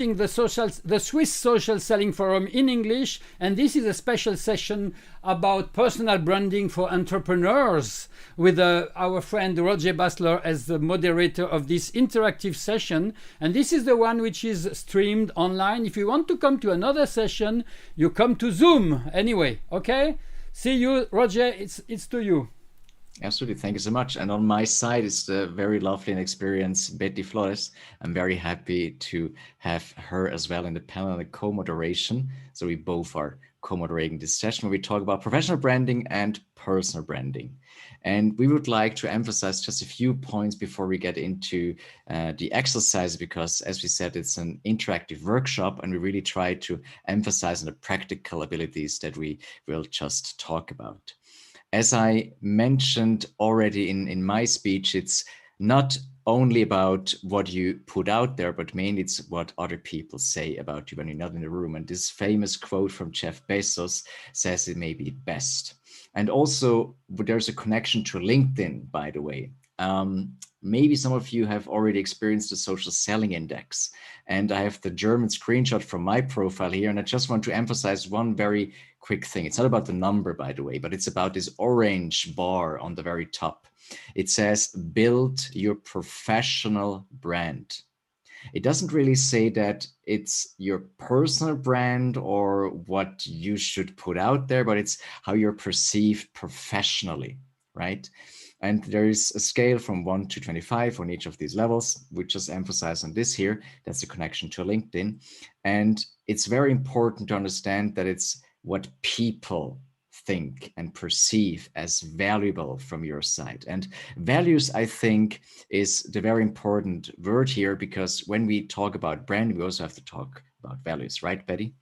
the Swiss Social Selling Forum in English, and this is a special session about personal branding for entrepreneurs with our friend Roger Basler as the moderator of this interactive session. And this is the one which is streamed online. If you want to come to another session, you come to Zoom anyway. Okay, see you, Roger. It's to you. Absolutely. Thank you so much. And on my side is the very lovely and experienced Betty Florez. I'm very happy to have her as well in the panel and the co-moderation. So we both are co-moderating this session where we talk about professional branding and personal branding. And we would like to emphasize just a few points before we get into the exercise, because as we said, it's an interactive workshop and we really try to emphasize on the practical abilities that we will just talk about. As I mentioned already in my speech, it's not only about what you put out there, but mainly it's what other people say about you when you're not in the room. And this famous quote from Jeff Bezos says it may be best. And also there's a connection to LinkedIn, by the way. Maybe some of you have already experienced the social selling index, and I have the German screenshot from my profile here. And I just want to emphasize one very quick thing. It's not about the number, by the way, but it's about this orange bar on the very top. It says, build your professional brand. It doesn't really say that it's your personal brand or what you should put out there, but it's how you're perceived professionally, right? And there is a scale from 1 to 25 on each of these levels. We just emphasize on this here. That's the connection to LinkedIn. And it's very important to understand that it's what people think and perceive as valuable from your side. And values, I think, is the very important word here, because when we talk about branding, we also have to talk about values, right, Betty?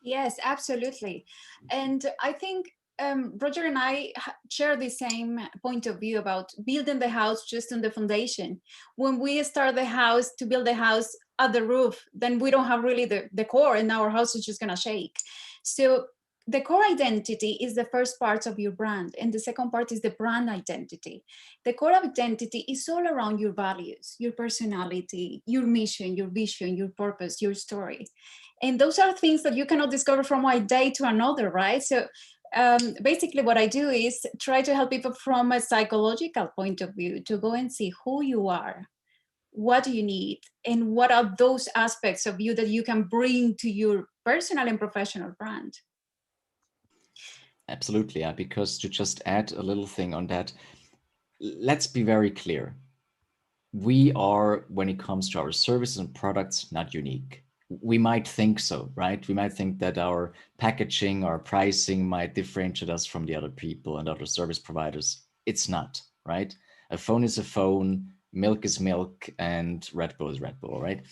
Yes, absolutely. And I think Roger and I share the same point of view about building the house just on the foundation. When we start the house to build the house at the roof, then we don't have really the core, and our house is just going to shake. So the core identity is the first part of your brand, and the second part is the brand identity. The core identity is all around your values, your personality, your mission, your vision, your purpose, your story. And those are things that you cannot discover from one day to another, right? So basically what I do is try to help people from a psychological point of view to go and see who you are, what do you need, and what are those aspects of you that you can bring to your personal and professional brand. Absolutely, yeah, because to just add a little thing on that, let's be very clear. We are, when it comes to our services and products, not unique. We might think so, right? We might think that our packaging, our pricing might differentiate us from the other people and other service providers. It's not, right? A phone is a phone, milk is milk, and Red Bull is Red Bull, right?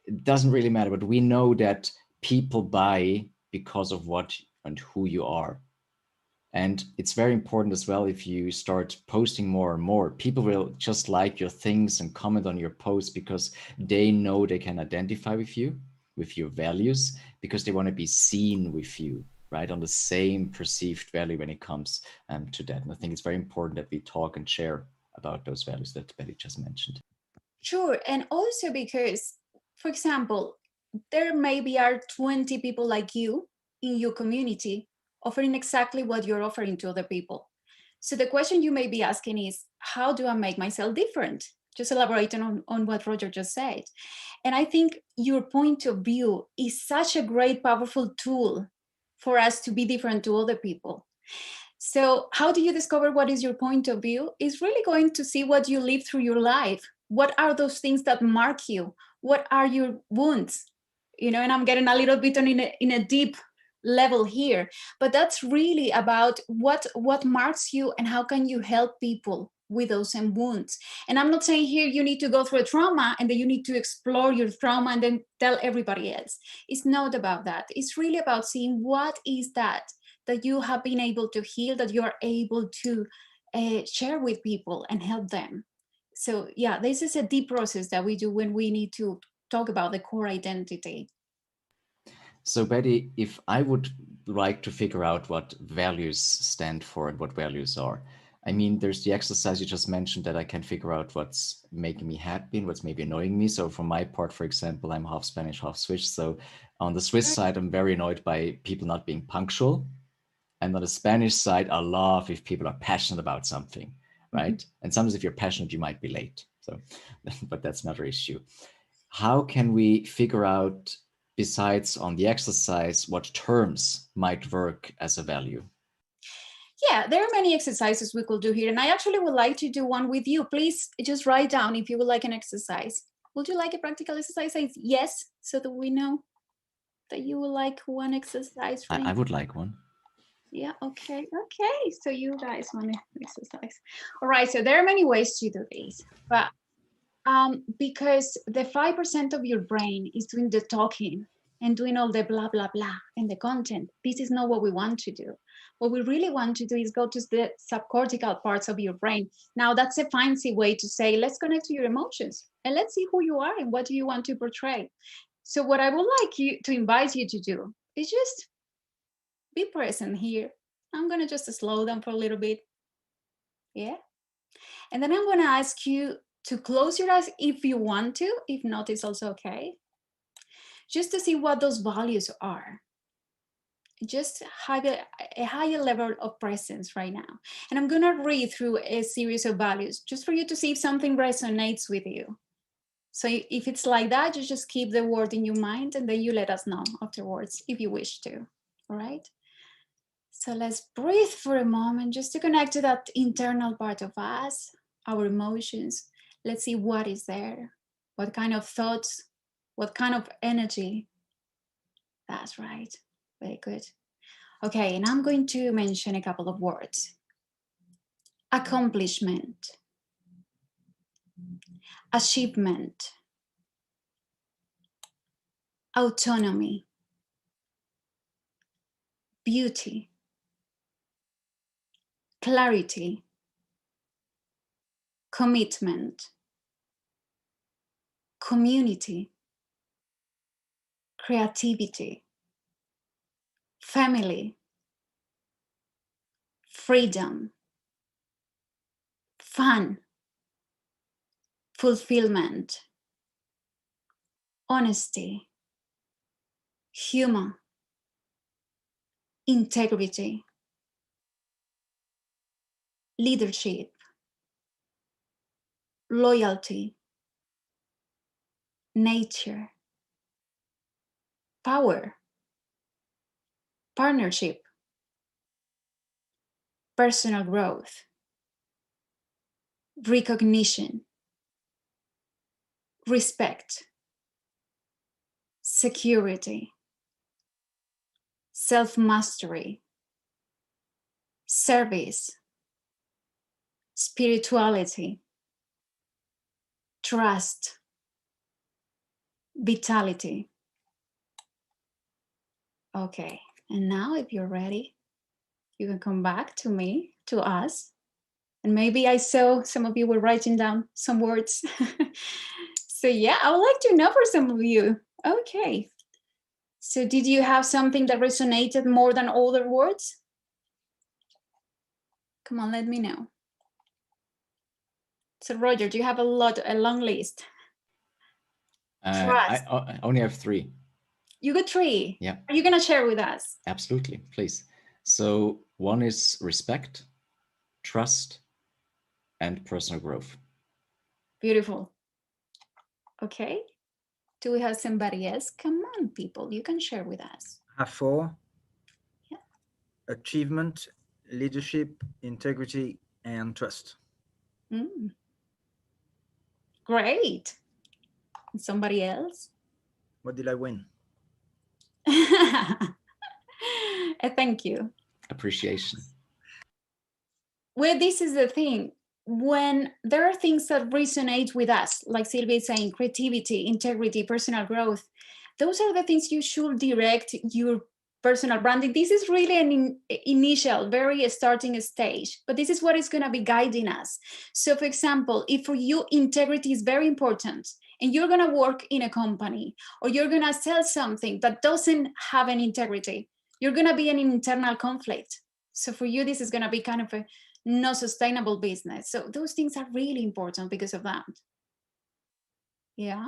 It doesn't really matter, but we know that people buy because of what and who you are. And it's very important as well, if you start posting more and more, people will just like your things and comment on your posts because they know they can identify with you, with your values, because they want to be seen with you, right? On the same perceived value when it comes to that. And I think it's very important that we talk and share about those values that Betty just mentioned. Sure. And also because, for example, there maybe are 20 people like you in your community offering exactly what you're offering to other people. So the question you may be asking is, how do I make myself different? Just elaborating on what Roger just said. And I think your point of view is such a great, powerful tool for us to be different to other people. So how do you discover what is your point of view? Is really going to see what you live through your life. What are those things that mark you? What are your wounds? You know, and I'm getting a little bit in a deep level here, but that's really about what marks you and how can you help people with those same wounds. And I'm not saying here you need to go through a trauma and then you need to explore your trauma and then tell everybody else. It's not about that. It's really about seeing what is that you have been able to heal, that you are able to share with people and help them. So yeah, this is a deep process that we do when we need to talk about the core identity. So Betty, if I would like to figure out what values stand for and what values are, I mean, there's the exercise you just mentioned that I can figure out what's making me happy and what's maybe annoying me. So for my part, for example, I'm half Spanish, half Swiss. So on the Swiss side, I'm very annoyed by people not being punctual. And on the Spanish side, I love if people are passionate about something, right? Mm-hmm. And sometimes if you're passionate, you might be late. So, but that's another issue. How can we figure out, besides on the exercise, what terms might work as a value? Yeah, there are many exercises we could do here. And I actually would like to do one with you. Please just write down if you would like an exercise. Would you like a practical exercise? Say yes, so that we know that you would like one exercise. I would like one. Yeah, okay. So you guys want an exercise. All right, so there are many ways to do this. But because the 5% of your brain is doing the talking and doing all the blah, blah, blah and the content, this is not what we want to do. What we really want to do is go to the subcortical parts of your brain. Now, that's a fancy way to say, let's connect to your emotions and let's see who you are and what do you want to portray. So what I would like you to invite you to do is just be present here. I'm going to just slow down for a little bit. Yeah. And then I'm going to ask you to close your eyes if you want to. If not, it's also okay. Just to see what those values are. Just have a higher level of presence right now. And I'm going to read through a series of values just for you to see if something resonates with you. So if it's like that, you just keep the word in your mind and then you let us know afterwards if you wish to. All right? So let's breathe for a moment just to connect to that internal part of us, our emotions. Let's see what is there, what kind of thoughts, what kind of energy. That's right. Very good. Okay, and I'm going to mention a couple of words. Accomplishment, achievement, autonomy, beauty, clarity, commitment, community, creativity, family, freedom, fun, fulfillment, honesty, humor, integrity, leadership, loyalty, nature, power, partnership, personal growth, recognition, respect, security, self-mastery, service, spirituality, trust, vitality. Okay, and now if you're ready, you can come back to me, to us. And maybe I saw some of you were writing down some words. So yeah, I would like to know for some of you. Okay. So did you have something that resonated more than other words? Come on, let me know. So Roger, do you have a long list? I only have 3. You got 3? Yeah. Are you gonna share with us? Absolutely, please. So one is respect, trust, and personal growth. Beautiful. Okay. Do we have somebody else? Come on, people, you can share with us. I have 4. Yeah. Achievement, leadership, integrity, and trust. Great. And somebody else? What did I win? Thank you. Appreciation. Well, this is the thing. When there are things that resonate with us, like Sylvia is saying, creativity, integrity, personal growth, those are the things you should direct your personal branding. This is really an initial, very starting stage, but this is what is going to be guiding us. So for example, if for you integrity is very important and you're going to work in a company or you're going to sell something that doesn't have an integrity, you're going to be an internal conflict. So for you, this is going to be kind of no sustainable business. So those things are really important because of that. Yeah.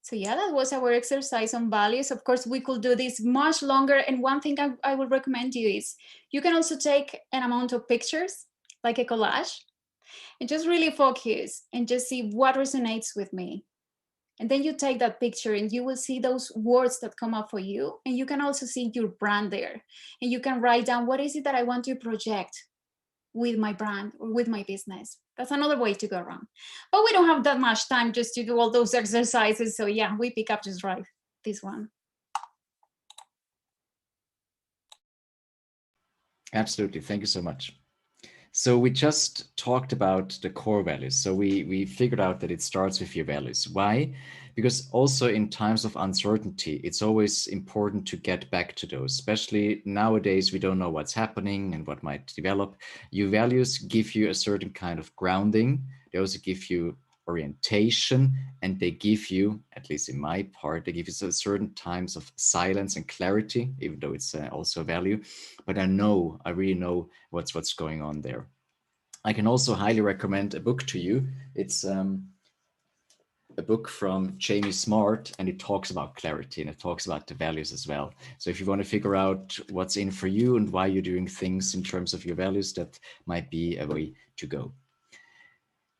So yeah, that was our exercise on values. Of course, we could do this much longer. And one thing I would recommend you is you can also take an amount of pictures, like a collage, and just really focus and just see what resonates with me. And then you take that picture and you will see those words that come up for you. And you can also see your brand there. And you can write down, what is it that I want to project with my brand or with my business? That's another way to go around. But we don't have that much time just to do all those exercises. So yeah, we pick up just right this one. Absolutely. Thank you so much. So we just talked about the core values. So we figured out that it starts with your values. Why? Because also in times of uncertainty, it's always important to get back to those, especially nowadays, we don't know what's happening and what might develop. Your values give you a certain kind of grounding. They also give you orientation, and they give you, at least in my part, they give you certain times of silence and clarity, even though it's also a value. But I really know what's going on there. I can also highly recommend a book to you. It's a book from Jamie Smart, and it talks about clarity and it talks about the values as well. So if you want to figure out what's in for you and why you're doing things in terms of your values, that might be a way to go.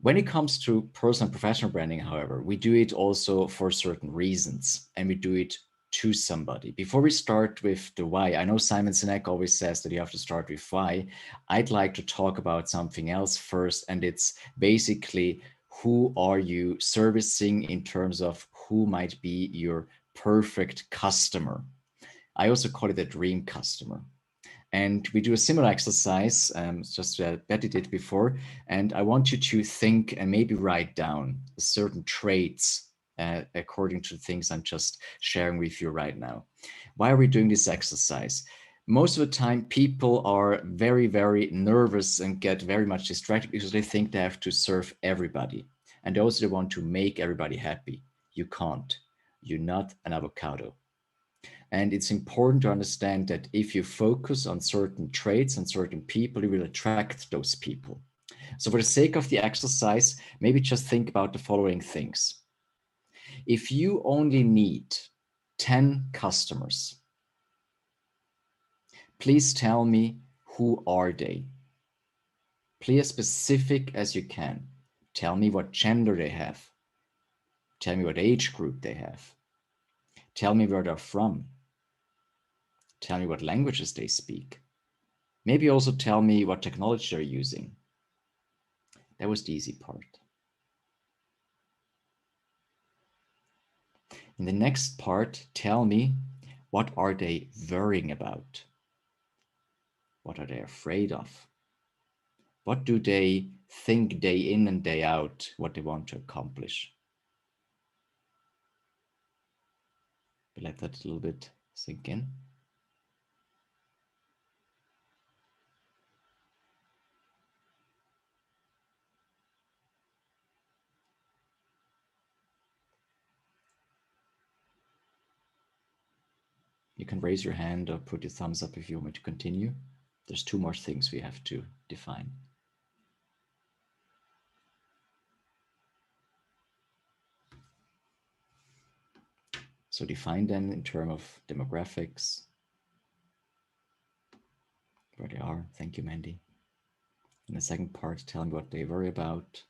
When it comes to personal and professional branding, however, we do it also for certain reasons, and we do it to somebody. Before we start with the why, I know Simon Sinek always says that you have to start with why. I'd like to talk about something else first, and it's basically who are you servicing in terms of who might be your perfect customer. I also call it a dream customer. And we do a similar exercise, just that Betty did before. And I want you to think and maybe write down certain traits according to things I'm just sharing with you right now. Why are we doing this exercise? Most of the time, people are very, very nervous and get very much distracted because they think they have to serve everybody. And also they want to make everybody happy. You can't. You're not an avocado. And it's important to understand that if you focus on certain traits and certain people, you will attract those people. So for the sake of the exercise, maybe just think about the following things. If you only need 10 customers, please tell me, who are they? Be as specific as you can. Tell me what gender they have. Tell me what age group they have. Tell me where they're from. Tell me what languages they speak. Maybe also tell me what technology they're using. That was the easy part. In the next part, tell me, what are they worrying about? What are they afraid of? What do they think day in and day out, what they want to accomplish? Let that a little bit sink in. You can raise your hand or put your thumbs up if you want me to continue. There's 2 more things we have to define. So define them in terms of demographics, where they are. Thank you, Mandy. In the second part, tell me what they worry about,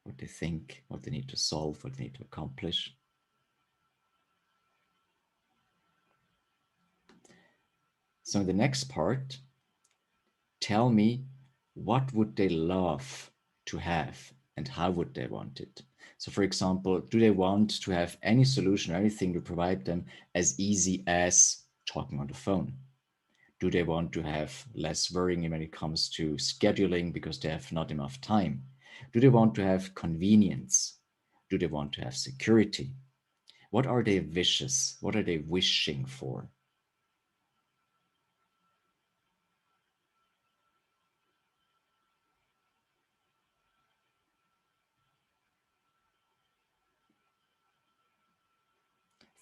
what they think, what they need to solve, what they need to accomplish. So in the next part, tell me, what would they love to have and how would they want it? So for example, do they want to have any solution, anything to provide them as easy as talking on the phone? Do they want to have less worrying when it comes to scheduling because they have not enough time? Do they want to have convenience? Do they want to have security? What are their wishes? What are they wishing for?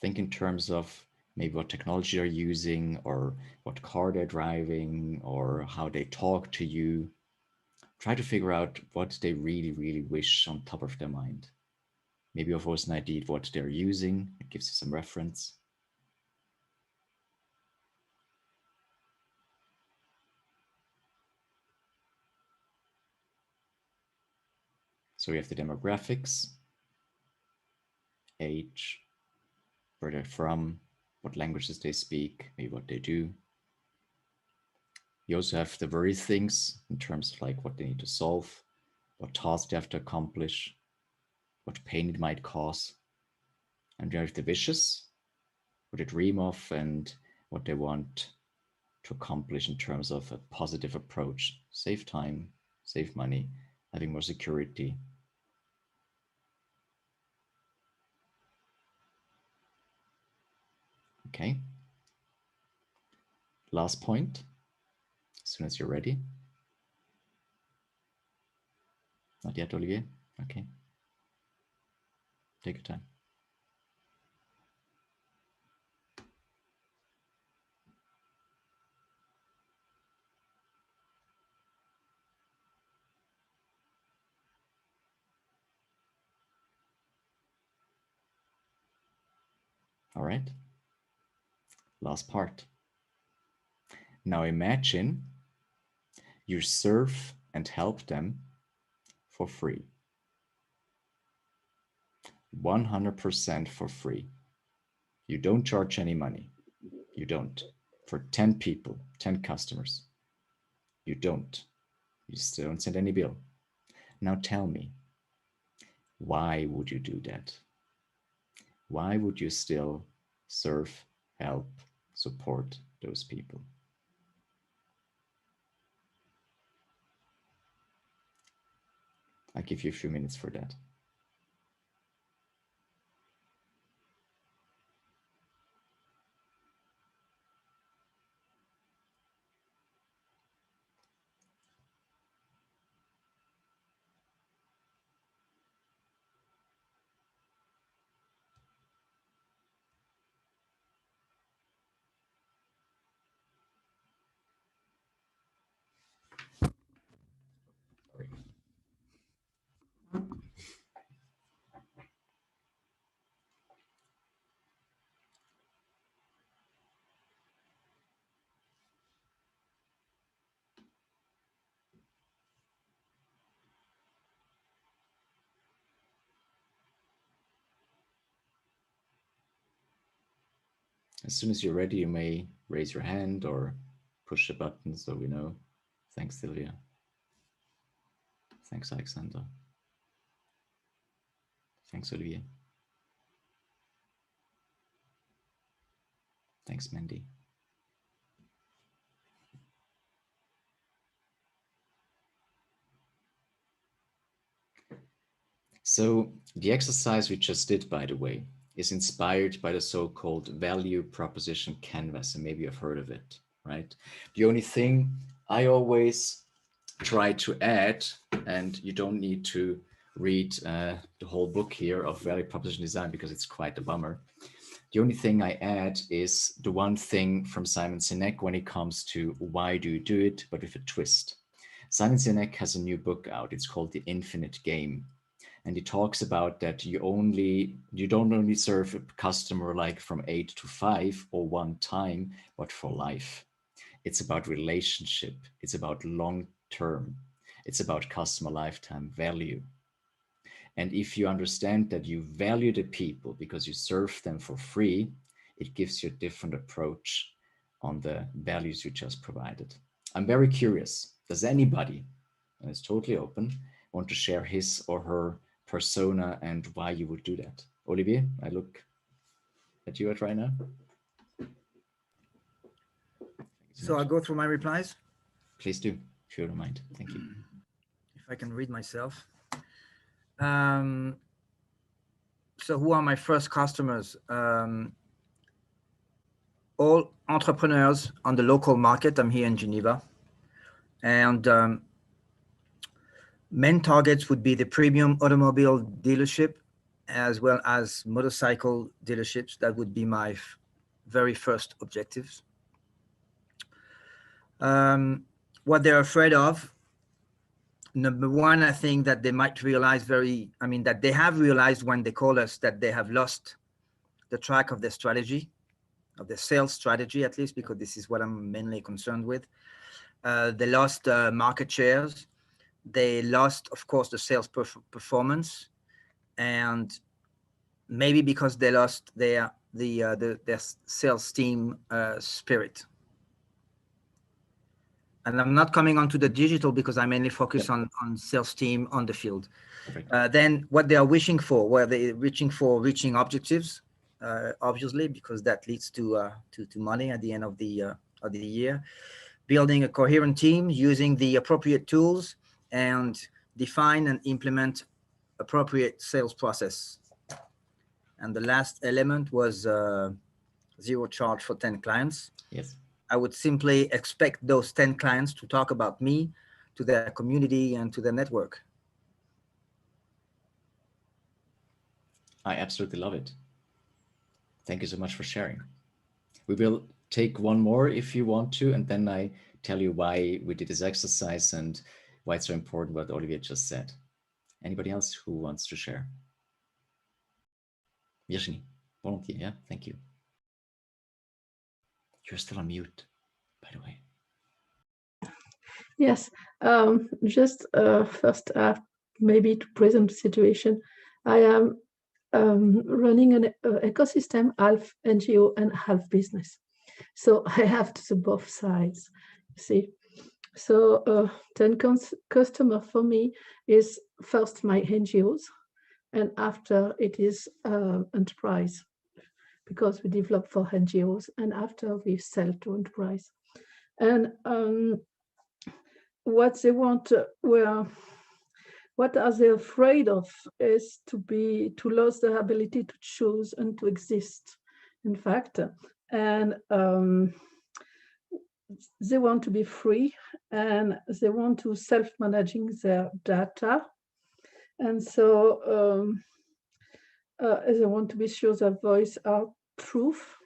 Think in terms of maybe what technology they're using, or what car they're driving, or how they talk to you. Try to figure out what they really, really wish on top of their mind. Maybe of course an idea of what they're using. It gives you some reference. So we have the demographics, age, where they're from, what languages they speak, maybe what they do. You also have the very things in terms of like what they need to solve, what tasks they have to accomplish, what pain it might cause. And you have the wishes, what they dream of and what they want to accomplish in terms of a positive approach. Save time, save money, having more security. Okay. Last point, as soon as you're ready. Not yet, Olivier? Okay. Take your time. All right. Last part. Now imagine you serve and help them for free. 100% for free. You don't charge any money. You don't. For 10 people, 10 customers. You don't. You still don't send any bill. Now tell me, why would you do that? Why would you still serve, help, support those people? I'll give you a few minutes for that. As soon as you're ready, you may raise your hand or push a button so we know. Thanks, Sylvia. Thanks, Alexander. Thanks, Olivier. Thanks, Mandy. So the exercise we just did, by the way, is inspired by the so-called value proposition canvas, and maybe you've heard of it, right? The only thing I always try to add, and you don't need to read the whole book here of value proposition design because it's quite a bummer. The only thing I add is the one thing from Simon Sinek when it comes to why do you do it, but with a twist. Simon Sinek has a new book out. It's called The Infinite Game. And he talks about that you don't only serve a customer like from 8 to 5 or one time, but for life. It's about relationship. It's about long term. It's about customer lifetime value. And if you understand that you value the people because you serve them for free, it gives you a different approach on the values you just provided. I'm very curious. Does anybody, and it's totally open, want to share his or her persona and why you would do that? Olivier, I look at you right now. So I'll go through my replies. Please do, if you don't mind. Thank you. If I can read myself. So who are my first customers? All entrepreneurs on the local market. I'm here in Geneva. And main targets would be the premium automobile dealership as well as motorcycle dealerships. That would be my very first objectives. What they're afraid of, number one, I think that they might realize that they have realized when they call us that they have lost the track of their strategy, of their sales strategy, at least, because this is what I'm mainly concerned with. They lost market shares. They lost, of course, the sales performance, and maybe because they lost their sales team spirit. And I'm not coming onto the digital because I mainly focus on sales team on the field. Then what they are wishing for, where they're reaching objectives, obviously, because that leads to money at the end of the year. Building a coherent team, using the appropriate tools, and define and implement appropriate sales process. And the last element was zero charge for 10 clients. Yes. I would simply expect those 10 clients to talk about me to their community and to their network. I absolutely love it. Thank you so much for sharing. We will take one more if you want to, and then I tell you why we did this exercise and why it's so important what Olivier just said. Anybody else who wants to share? Virginie, volunteer, yeah, thank you. You're still on mute, by the way. Yes, just first, maybe to present the situation. I am running an ecosystem, half NGO and half business. So I have to the both sides, you see. So 10 customer for me is first my NGOs, and after it is enterprise, because we develop for NGOs, and after we sell to enterprise. And what they want, what are they afraid of is to lose their ability to choose and to exist, in fact. And they want to be free, and they want to self-managing their data. And so they want to be sure their voice are truth.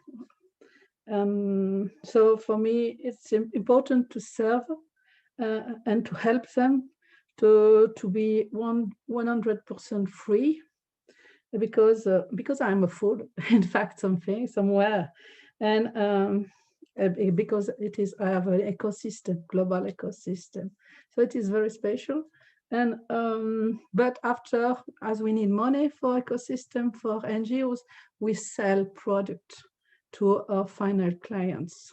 So for me, it's important to serve and to help them to be 100% free, because I'm a fool, in fact, somewhere, and because I have an ecosystem, global ecosystem, so it is very special. And but after, as we need money for ecosystem, for NGOs, we sell product to our final clients.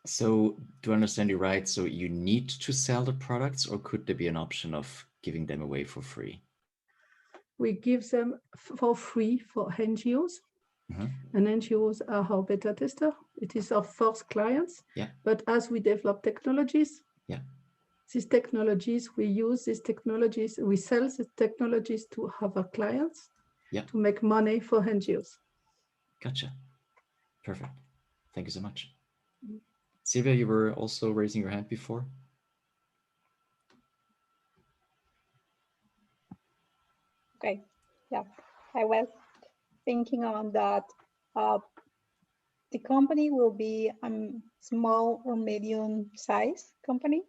So do I understand you right? So you need to sell the products, or could there be an option of giving them away for free? We give them for free for NGOs. And NGOs are our beta tester. It is our first clients. Yeah. But as we develop technologies, these technologies, we use these technologies, we sell the technologies to our clients to make money for NGOs. Gotcha. Perfect. Thank you so much. Silvia, you were also raising your hand before. Okay, yeah, I was thinking on that. The company will be a small or medium size company,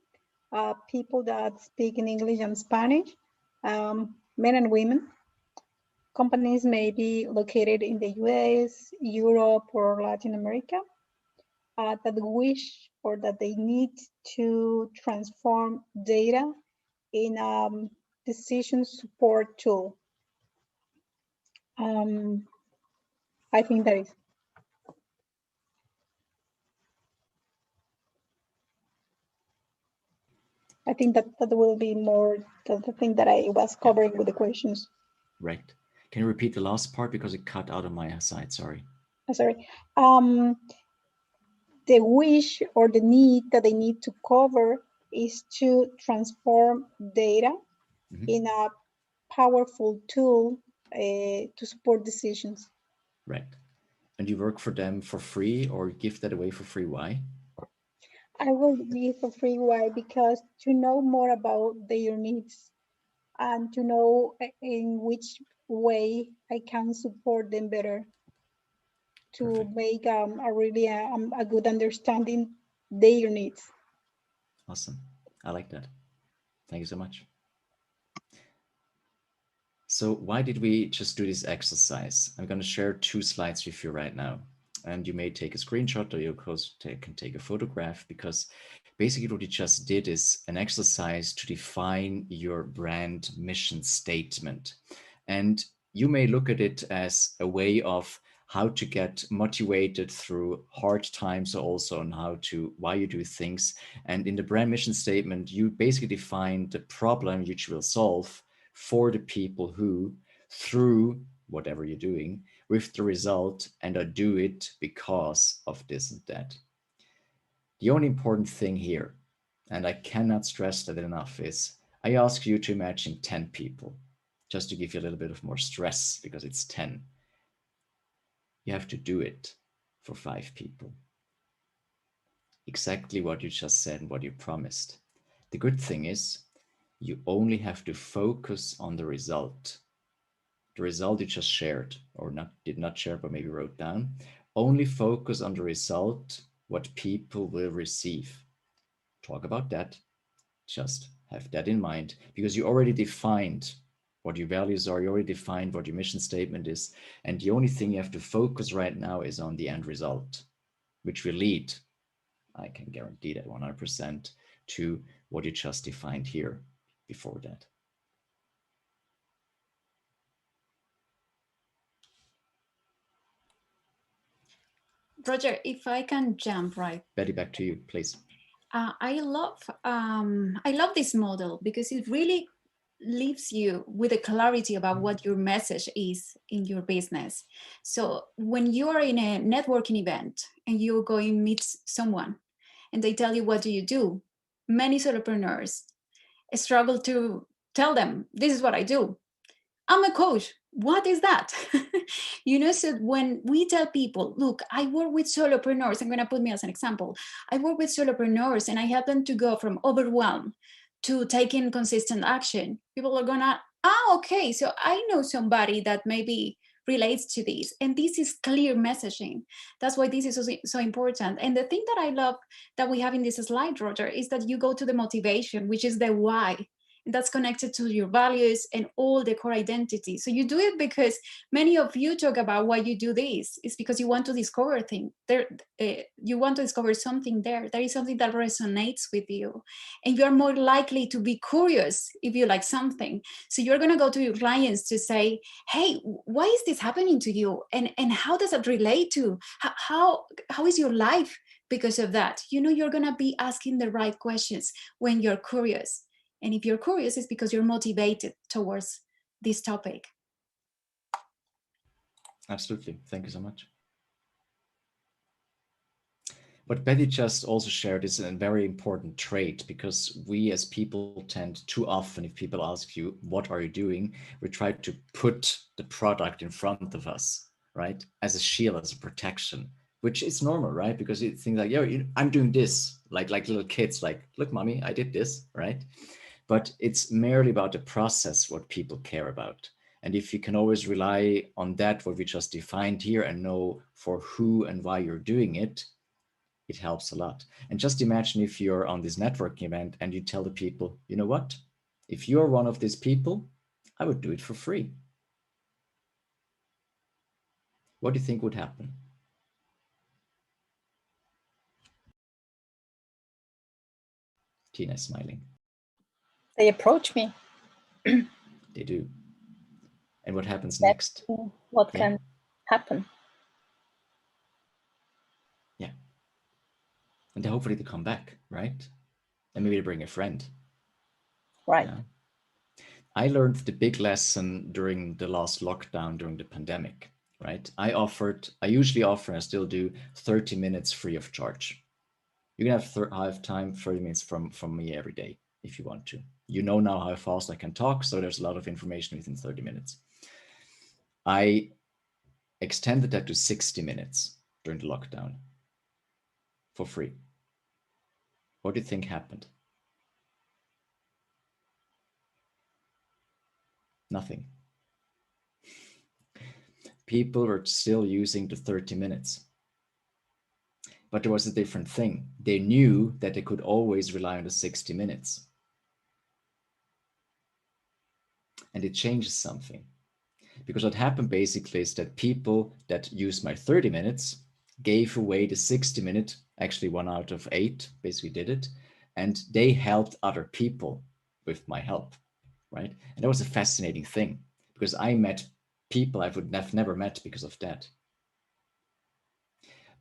people that speak in English and Spanish, men and women. Companies may be located in the US, Europe, or Latin America, that wish or that they need to transform data in a decision support tool. I think that is. I think that will be more the thing that I was covering with the questions. Right. Can you repeat the last part, because it cut out on my side? Sorry. Sorry. The wish or the need that they need to cover is to transform data in a powerful tool to support decisions. Right. And you work for them for free, or give that away for free? Why? I will give for free. Why? Because to know more about their needs, and to know in which way I can support them better to Perfect. make a good understanding their needs. Awesome. I like that. Thank you so much. So why did we just do this exercise? I'm going to share 2 slides with you right now. And you may take a screenshot or you can take a photograph, because basically what you just did is an exercise to define your brand mission statement. And you may look at it as a way of how to get motivated through hard times, or also on why you do things. And in the brand mission statement, you basically define the problem which you will solve for the people who, through whatever you're doing, with the result, and I do it because of this and that. The only important thing here, and I cannot stress that enough, is I ask you to imagine 10 people, just to give you a little bit of more stress, because it's 10. You have to do it for 5 people. Exactly what you just said and what you promised. The good thing is you only have to focus on the result. The result you just shared, or did not share, but maybe wrote down. Only focus on the result, what people will receive. Talk about that. Just have that in mind, because you already defined what your values are, you already defined what your mission statement is, and the only thing you have to focus right now is on the end result, which will lead, I can guarantee that 100%, to what you just defined here before that. Roger, if I can jump right. Betty, back to you, please. I love this model because it really leaves you with a clarity about what your message is in your business. So when you are in a networking event and you're going to meet someone and they tell you, what do you do? Many solopreneurs struggle to tell them, this is what I do. I'm a coach. What is that? So when we tell people, look, I work with solopreneurs, I'm going to put me as an example. I work with solopreneurs and I help them to go from overwhelm to taking consistent action. People are going to, okay, so I know somebody that maybe relates to this. And this is clear messaging. That's why this is so important. And the thing that I love that we have in this slide, Roger, is that you go to the motivation, which is the why. That's connected to your values and all the core identity. So you do it because many of you talk about why you do this. It's because you want to discover things there. You want to discover something there. There is something that resonates with you, and you are more likely to be curious if you like something. So you're going to go to your clients to say, hey, why is this happening to you? And how does that relate to how is your life because of that? You're going to be asking the right questions when you're curious. And if you're curious, it's because you're motivated towards this topic. Absolutely. Thank you so much. What Betty just also shared is a very important trait, because we as people tend too often, if people ask you, what are you doing? We try to put the product in front of us, right? As a shield, as a protection, which is normal, right? Because you think like, I'm doing this, like little kids, like, look, mommy, I did this, right? But it's merely about the process, what people care about. And if you can always rely on that, what we just defined here, and know for who and why you're doing it, it helps a lot. And just imagine if you're on this networking event and you tell the people, you know what? If you're one of these people, I would do it for free. What do you think would happen? Tina is smiling. They approach me. They do. And what happens next? What can happen? Yeah. And then hopefully they come back, right? And maybe they bring a friend. Right. Yeah. I learned the big lesson during the last lockdown, during the pandemic, right? I usually offer, and I still do, 30 minutes free of charge. You can have time, 30 minutes from me every day if you want to. You know now how fast I can talk, so there's a lot of information within 30 minutes. I extended that to 60 minutes during the lockdown for free. What do you think happened? Nothing. People were still using the 30 minutes. But there was a different thing. They knew that they could always rely on the 60 minutes. And it changes something. Because what happened basically is that people that used my 30 minutes gave away the 60-minute, actually 1 out of 8 basically did it, and they helped other people with my help, right? And that was a fascinating thing, because I met people I would have never met because of that.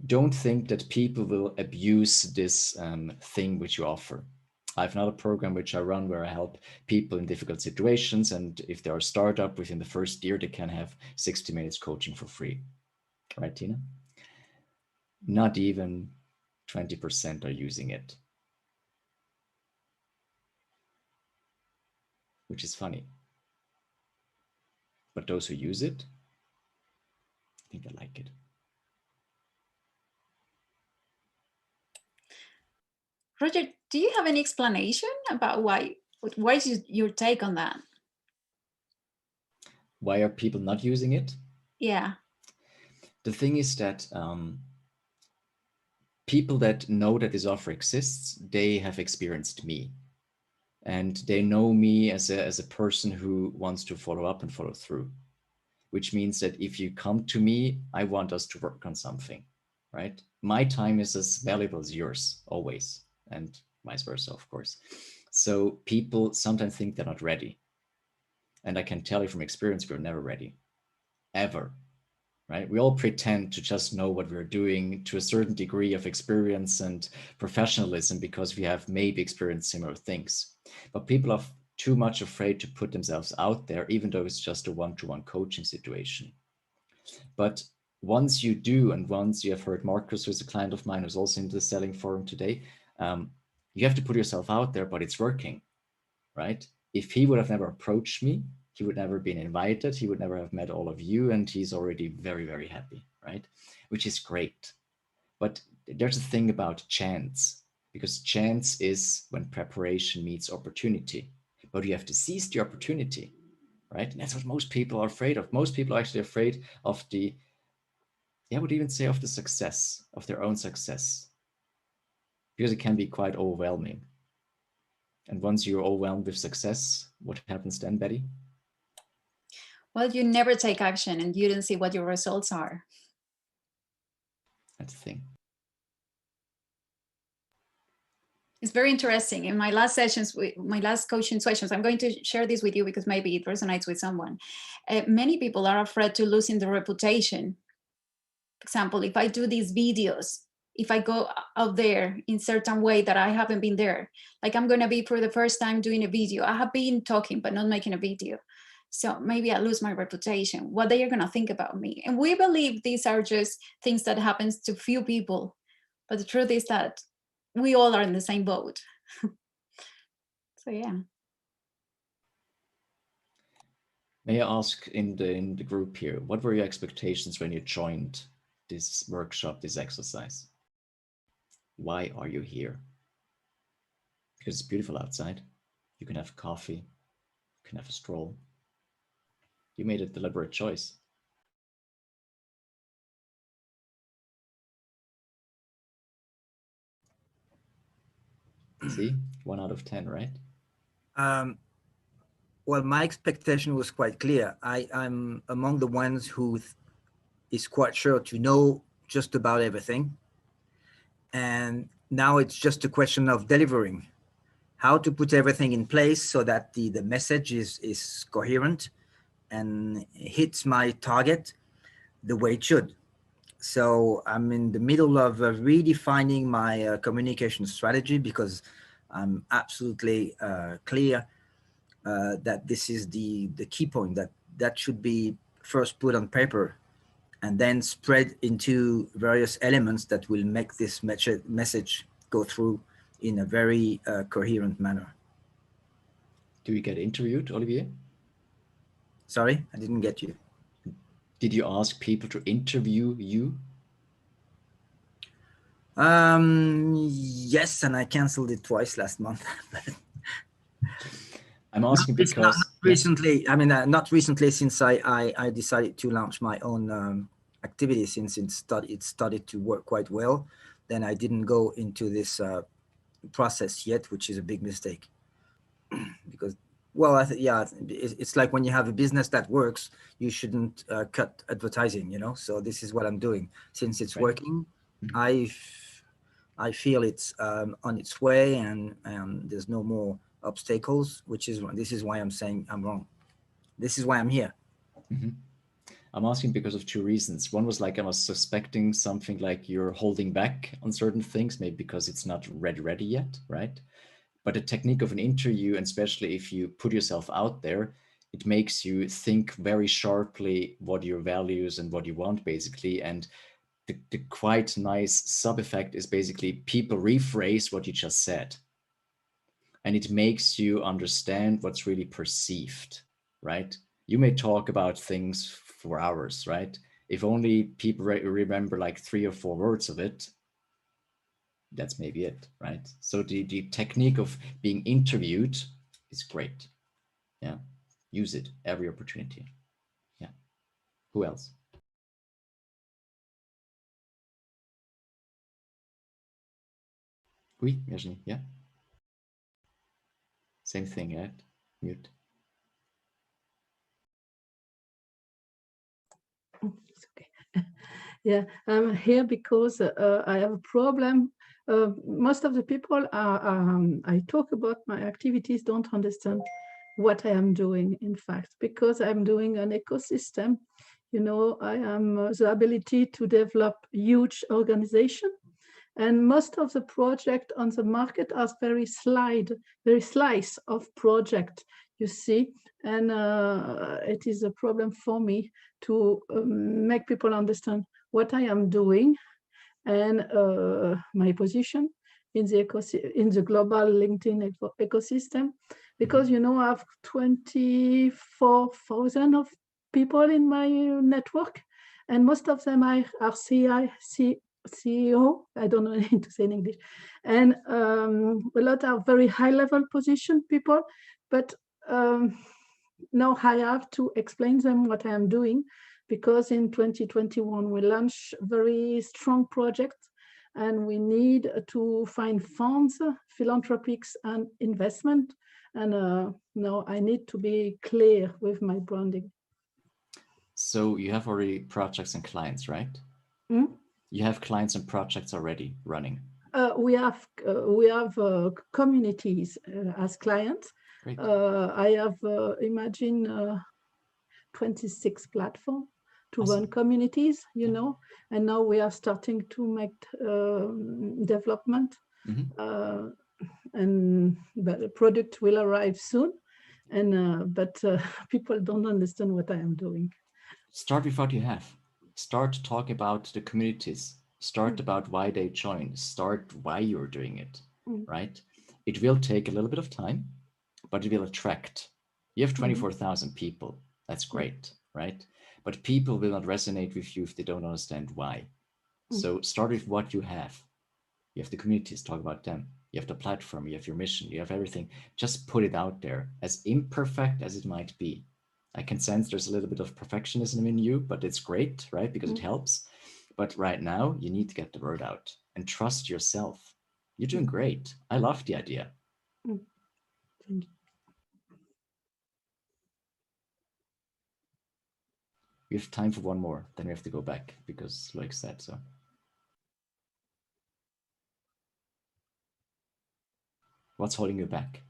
Don't think that people will abuse this thing which you offer. I have another program which I run where I help people in difficult situations, and if they are a startup, within the first year, they can have 60 minutes coaching for free. Right, Tina? Not even 20% are using it, which is funny. But those who use it, I think they like it. Roger, do you have any explanation about what is your take on that? Why are people not using it? Yeah. The thing is that people that know that this offer exists, they have experienced me. And they know me as a person who wants to follow up and follow through, which means that if you come to me, I want us to work on something, right? My time is as valuable as yours, always, and vice versa, of course. So people sometimes think they're not ready. And I can tell you from experience, we're never ready, ever, right? We all pretend to just know what we're doing to a certain degree of experience and professionalism because we have maybe experienced similar things. But people are too much afraid to put themselves out there, even though it's just a one-to-one coaching situation. But once you do, and once you have heard Markus, who's a client of mine, who's also in the selling forum today, you have to put yourself out there, but it's working, right? If he would have never approached me, he would never been invited, he would never have met all of you, and he's already very, very happy, right? Which is great. But there's a thing about chance, because chance is when preparation meets opportunity. But you have to seize the opportunity, right? And that's what most people are afraid of. Most people are actually afraid of the, I would even say of the success, of their own success, because it can be quite overwhelming. And once you're overwhelmed with success, what happens then, Betty? Well, you never take action and you don't see what your results are. That's the thing. It's very interesting. In my last sessions, my last coaching sessions, I'm going to share this with you because maybe it resonates with someone. Many people are afraid to losing their reputation. For example, if I do these videos, if I go out there in certain way that I haven't been there, like I'm going to be for the first time doing a video. I have been talking, but not making a video. So maybe I lose my reputation, what they are going to think about me. And we believe these are just things that happens to few people. But the truth is that we all are in the same boat. So yeah. May I ask in the group here, what were your expectations when you joined this workshop, this exercise? Why are you here? Because it's beautiful outside. You can have coffee, you can have a stroll. You made a deliberate choice. See, 1 out of 10, right? Well, my expectation was quite clear. I'm among the ones who is quite sure to know just about everything. And now it's just a question of delivering, how to put everything in place so that the message is coherent and hits my target the way it should. So I'm in the middle of redefining my communication strategy, because I'm absolutely clear that this is the key point, that should be first put on paper and then spread into various elements that will make this message go through in a very coherent manner. Do you get interviewed, Olivier? Sorry, I didn't get you. Did you ask people to interview you? Yes, and I canceled it twice last month. I'm asking because not recently. I mean, not recently, since I decided to launch my own activity, since it started to work quite well. Then I didn't go into this process yet, which is a big mistake. Because, well, it's like when you have a business that works, you shouldn't cut advertising, you know. So this is what I'm doing. Since it's working, I feel it's on its way, and there's no more obstacles. This is why I'm saying I'm wrong. This is why I'm here. I'm asking because of two reasons. One was like I was suspecting something like you're holding back on certain things, maybe because it's not ready yet, right? But the technique of an interview, and especially if you put yourself out there, it makes you think very sharply what your values and what you want, basically. And the quite nice sub effect is basically people rephrase what you just said. And it makes you understand what's really perceived, right? You may talk about things for hours, right? If only people remember like 3 or 4 words of it, that's maybe it, right? So the technique of being interviewed is great. Yeah, use it every opportunity. Yeah. Who else? Oui, Virginie, yeah. Same thing, right? Mute. It's okay. Yeah, I'm here because I have a problem. Most of the people I talk about my activities don't understand what I am doing, in fact, because I'm doing an ecosystem. You know, I am the ability to develop huge organization. And most of the project on the market are very slice of project, you see. And it is a problem for me to make people understand what I am doing and my position in the global LinkedIn ecosystem, because you know I have 24,000 of people in my network, and most of them are CEO, I don't know how to say in English, and a lot are very high level position people, but now I have to explain them what I am doing, because in 2021 we launched very strong projects and we need to find funds, philanthropics and investment. And now I need to be clear with my branding. So you have already projects and clients, right? You have clients and projects already running. We have communities as clients. Great. I have imagine 26 platforms to Awesome. run communities, you know, and now we are starting to make development, and but the product will arrive soon, and but people don't understand what I am doing. Start with what you have. Start talk about the communities. Start about why they join. Start why you're doing it, right? It will take a little bit of time, but it will attract. You have 24,000 people. That's great, right? But people will not resonate with you if they don't understand why. So start with what you have. You have the communities, talk about them. You have the platform, you have your mission, you have everything. Just put it out there, as imperfect as it might be. I can sense there's a little bit of perfectionism in you, but it's great, right? Because it helps. But right now, you need to get the word out and trust yourself. You're doing great. I love the idea. Thank you. We have time for one more, then we have to go back because Loic said so. What's holding you back?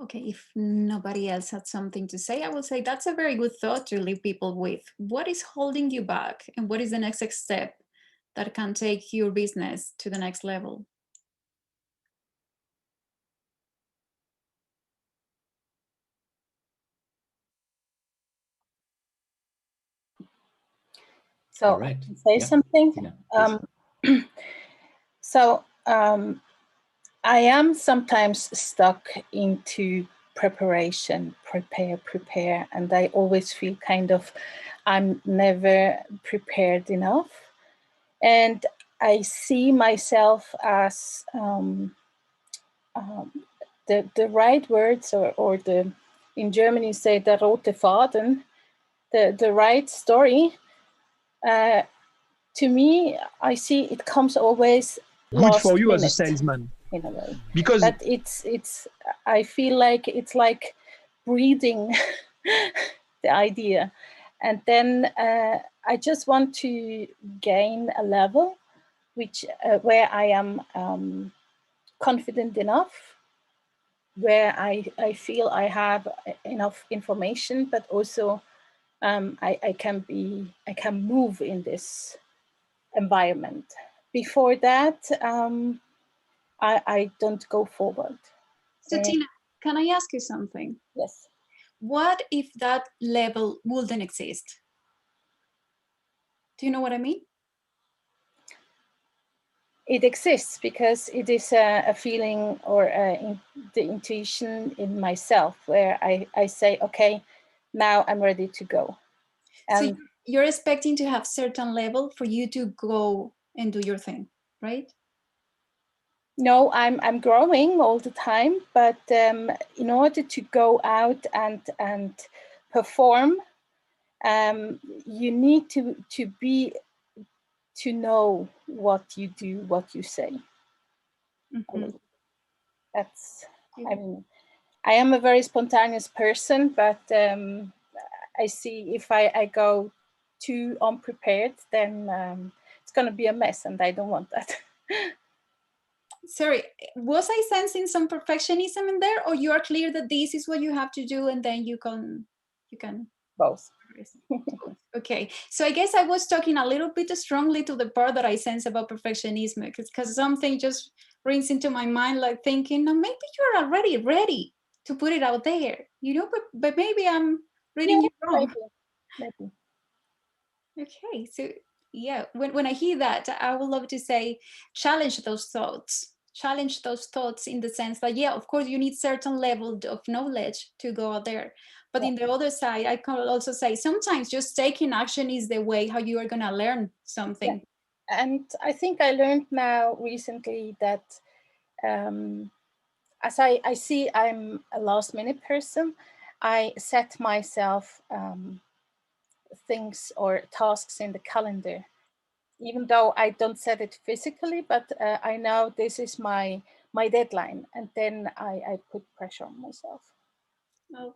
Okay, if nobody else had something to say, I will say that's a very good thought to leave people with. What is holding you back, and what is the next step that can take your business to the next level? So Right. I can say something. So I am sometimes stuck into preparation, prepare, and I always feel kind of I'm never prepared enough. And I see myself as the right words, or the, in German you say der rote Faden, the right story. To me, I see it comes always Good for last you as a minute, salesman, in a way. because But it's I feel like it's like breathing the idea, and then I just want to gain a level which where I am confident enough, where I feel I have enough information, but also I can move in this environment. Before that, I don't go forward. So Tina, can I ask you something? Yes. What if that level wouldn't exist? Do you know what I mean? It exists because it is a feeling, or the intuition in myself, where I say, okay, now I'm ready to go. And so you're expecting to have certain level for you to go and do your thing, right? no, I'm growing all the time, but in order to go out and perform, you need to know what you do, what you say. Mhm. That's, I mean, I am a very spontaneous person, but I see if I go too unprepared, then it's going to be a mess, and I don't want that. Sorry, was I sensing some perfectionism in there, or you are clear that this is what you have to do and then you can Both. Okay, so I guess I was talking a little bit strongly to the part that I sense about perfectionism, because something just rings into my mind, like thinking, no, maybe you're already ready to put it out there, you know, but maybe I'm reading you wrong. Maybe. Okay, so yeah, when I hear that, I would love to say, challenge those thoughts in the sense that, yeah, of course you need certain level of knowledge to go out there, but in the other side, I can also say sometimes just taking action is the way how you are going to learn something. And I think I learned now recently that as I see I'm a last minute person, I set myself things or tasks in the calendar, even though I don't set it physically, but I know this is my deadline, and then I put pressure on myself. Well,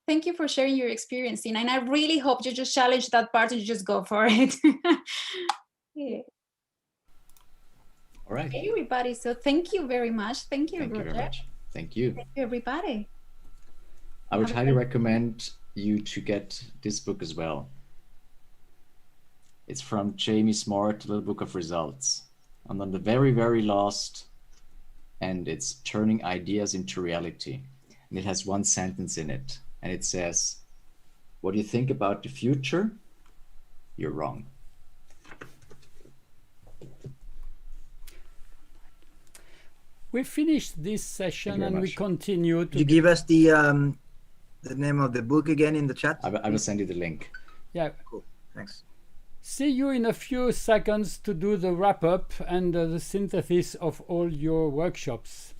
thank you for sharing your experience, Tina, and I really hope you just challenge that part and you just go for it. Yeah. All right. Hey, everybody. So thank you very much. Thank you, Thank you Roger. very much. Thank you. Thank you, everybody. I would Have a highly great- recommend you to get this book as well. It's from Jamie Smart, Little Book of Results. And on the very, very last, and it's turning ideas into reality. And it has one sentence in it. And it says, what you think about the future, you're wrong. We finished this session very and we much. continue Could to you give us the name of the book again in the chat? I will send you the link. yeah. Cool. Thanks. See you in a few seconds to do the wrap up and the synthesis of all your workshops.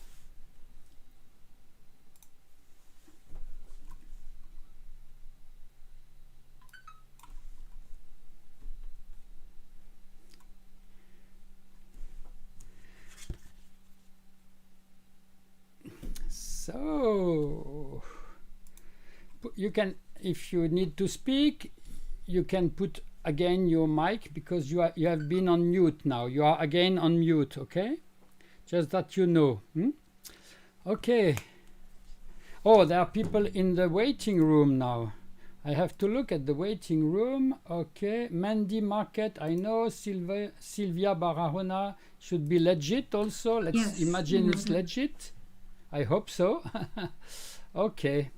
So you can, if you need to speak, you can put again your mic, because you have been on mute now. You are again on mute, okay? Just that you know. Okay. Oh, there are people in the waiting room now. I have to look at the waiting room. Okay. Mandy Market, I know. Sylvia Barahona should be legit also. Let's imagine it's legit. I hope so. Okay.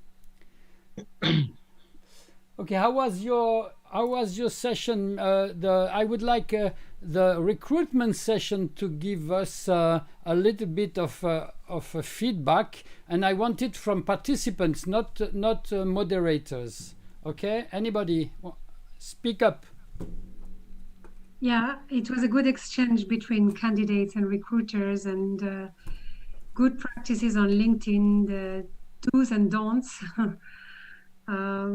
Okay, how was your session? I would like the recruitment session to give us a little bit of feedback, and I want it from participants, not moderators. Okay, anybody speak up? Yeah, it was a good exchange between candidates and recruiters, and good practices on LinkedIn, the do's and don'ts.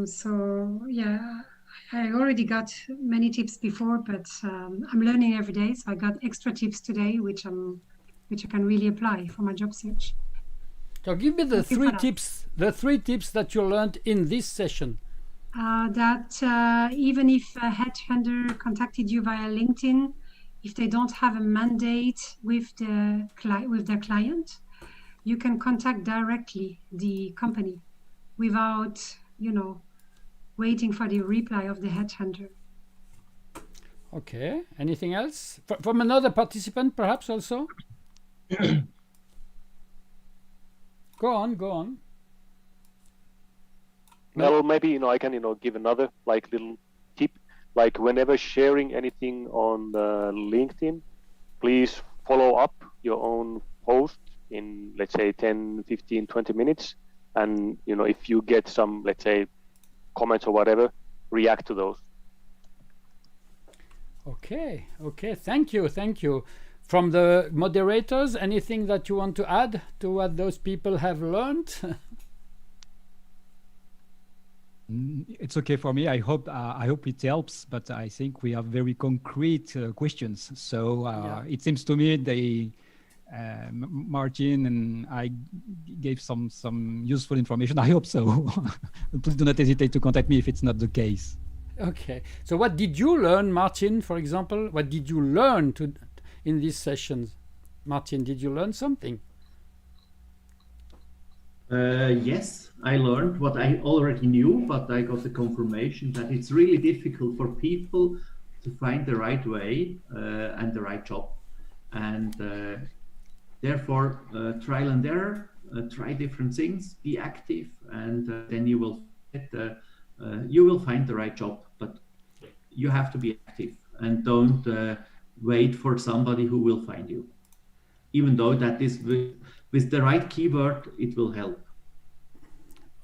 So yeah, I already got many tips before, but I'm learning every day. So I got extra tips today, which I can really apply for my job search. So give me the Thank you three for that. tips, the 3 tips that you learned in this session. That even if a headhunter contacted you via LinkedIn, if they don't have a mandate with their client, you can contact directly the company without, waiting for the reply of the headhunter. Okay. Anything else? From another participant, perhaps also? Go on. Well, maybe I can give another little tip. Like whenever sharing anything on LinkedIn, please follow up your own post in, let's say, 10, 15, 20 minutes. And if you get some, let's say, comments or whatever, react to those. Okay. Thank you. From the moderators, anything that you want to add to what those people have learned? It's okay for me. I hope it helps, but I think we have very concrete questions. So It seems to me Martin and I gave some useful information. I hope so. Please do not hesitate to contact me if it's not the case. Okay. So what did you learn, Martin, for example? What did you learn in these sessions? Martin, did you learn something? Yes, I learned what I already knew, but I got the confirmation that it's really difficult for people to find the right way and the right job. And therefore, trial and error, try different things, be active, and then you will find the right job. But you have to be active and don't wait for somebody who will find you. Even though that is with the right keyword, it will help.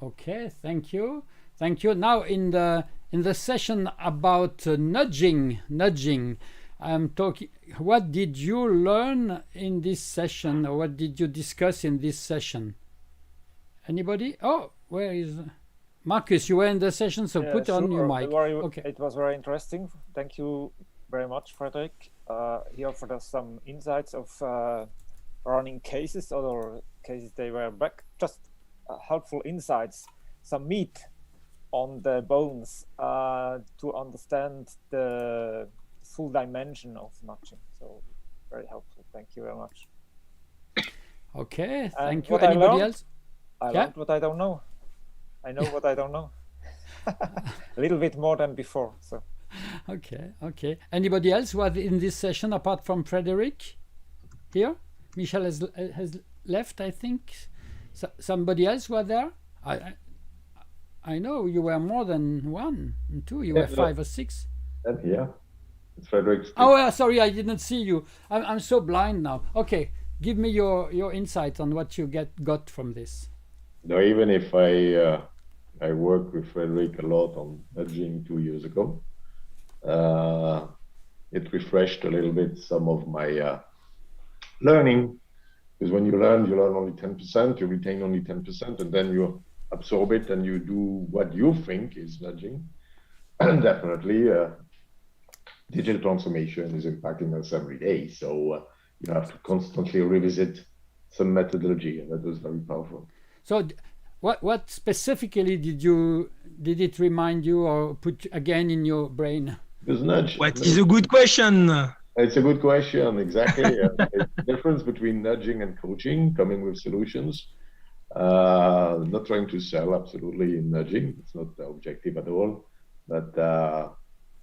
Okay, thank you. Now in the session about nudging, I'm talking. What did you learn in this session, or what did you discuss in this session? Anybody? Oh, where is Markus? You were in the session, so put on your mic. Okay. It was very interesting. Thank you very much, Frederick. He offered us some insights of running cases, other cases they were back. Just helpful insights, some meat on the bones to understand the full dimension of nudging. So very helpful. Thank you very much. Okay, thank you. Anybody else? I learned what I don't know. I know what I don't know. A little bit more than before. So. Okay. Anybody else was in this session apart from Frederick? Here, Michel has left, I think. Somebody else was there. I know you were more than one and two. You were 5 or 6. And here, it's Frederick. Oh, sorry, I didn't see you. I'm so blind now. Okay, give me your insight on what you got from this. No, even if I worked with Frederick a lot on nudging 2 years ago, it refreshed a little bit some of my learning. Because when you learn only 10%, you retain only 10%, and then you absorb it and you do what you think is nudging. And definitely, digital transformation is impacting us every day. So you have to constantly revisit some methodology, and that was very powerful. So what specifically did it remind you or put again in your brain? What is a good question? It's a good question, exactly. The difference between nudging and coaching, coming with solutions. Not trying to sell absolutely in nudging. It's not the objective at all. But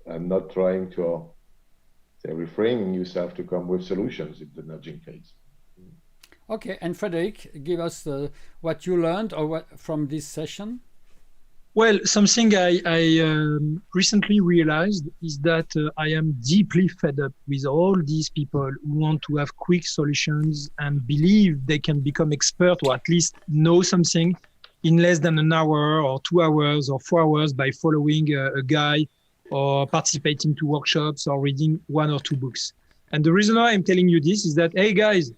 I'm not trying to refraining yourself to come with solutions in the nudging phase. Okay, and Frederick, give us what you learned or what from this session. Well, something I recently realized is that I am deeply fed up with all these people who want to have quick solutions and believe they can become expert or at least know something in less than an hour or 2 hours or 4 hours by following a guy or participating to workshops or reading 1 or 2 books. And the reason why I'm telling you this is that, hey guys,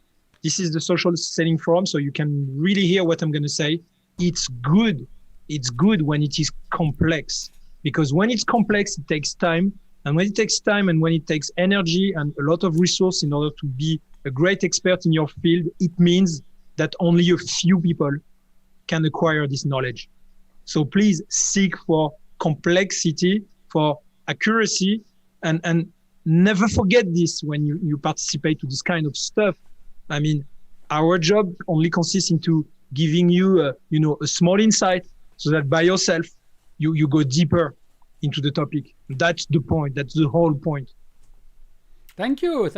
this is the social selling forum, so you can really hear what I'm going to say. It's good. It's good when it is complex, because when it's complex, it takes time. And when it takes time and when it takes energy and a lot of resource in order to be a great expert in your field, it means that only a few people can acquire this knowledge. So please seek for complexity, for accuracy, and never forget this when you participate to this kind of stuff. I mean, our job only consists into giving you a small insight so that by yourself, you go deeper into the topic. That's the point. That's the whole point. Thank you.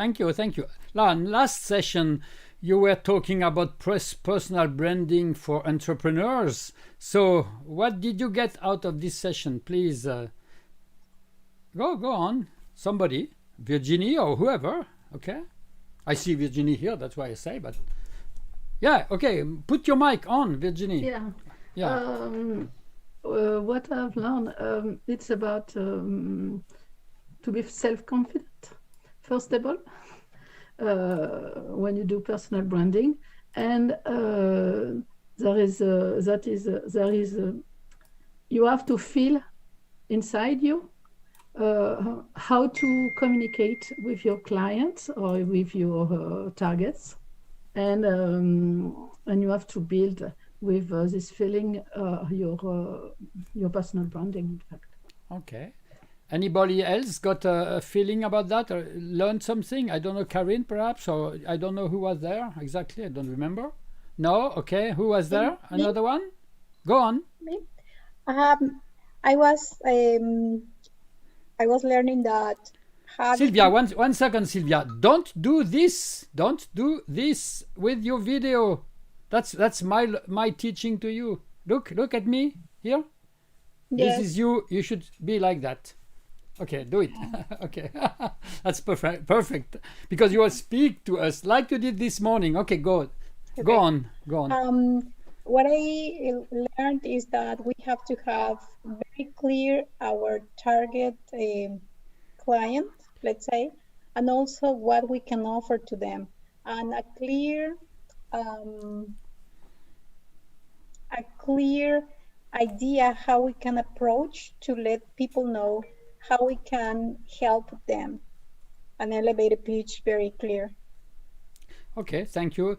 Last session, you were talking about personal branding for entrepreneurs. So what did you get out of this session? Please go on. Somebody, Virginie or whoever. Okay. I see Virginie here. That's why I say, but yeah. Okay. Put your mic on, Virginie. Yeah. What I've learned, it's about to be self-confident, first of all, when you do personal branding, and you have to feel inside you how to communicate with your clients or with your targets, and you have to build with this feeling your personal branding, in fact. Okay. Anybody else got a feeling about that or learned something? I don't know, Karine perhaps, or I don't know who was there exactly. I don't remember. No? Okay. Who was there? Another one? Go on. Me? I was learning that. Sylvia, one second, Sylvia. Don't do this. Don't do this with your video. That's my teaching to you. Look at me here. Yes. This is you. You should be like that. Okay, do it. Okay, that's perfect. Because you will speak to us like you did this morning. Okay, go on. What I learned is that we have to have very clear our target client, let's say, and also what we can offer to them, and a clear idea how we can approach to let people know how we can help them. An elevator pitch, very clear. Okay, thank you.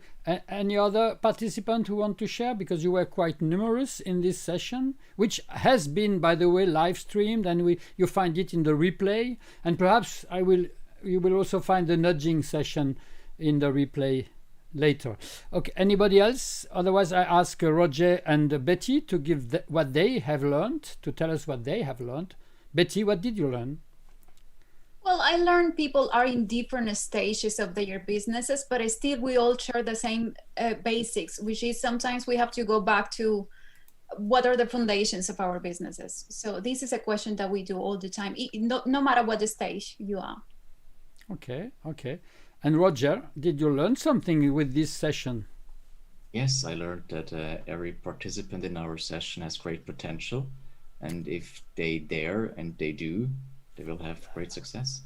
Any other participant who want to share? Because you were quite numerous in this session, which has been, by the way, live streamed, and you find it in the replay. And perhaps you will also find the nudging session in the replay later. Okay, anybody else? Otherwise, I ask Roger and Betty to give what they have learned, to tell us what they have learned. Betty, what did you learn? Well, I learned people are in different stages of their businesses, but still we all share the same basics, which is sometimes we have to go back to what are the foundations of our businesses. So this is a question that we do all the time, no matter what the stage you are. Okay. And Roger, did you learn something with this session? Yes, I learned that every participant in our session has great potential. And if they dare and they do, they will have great success.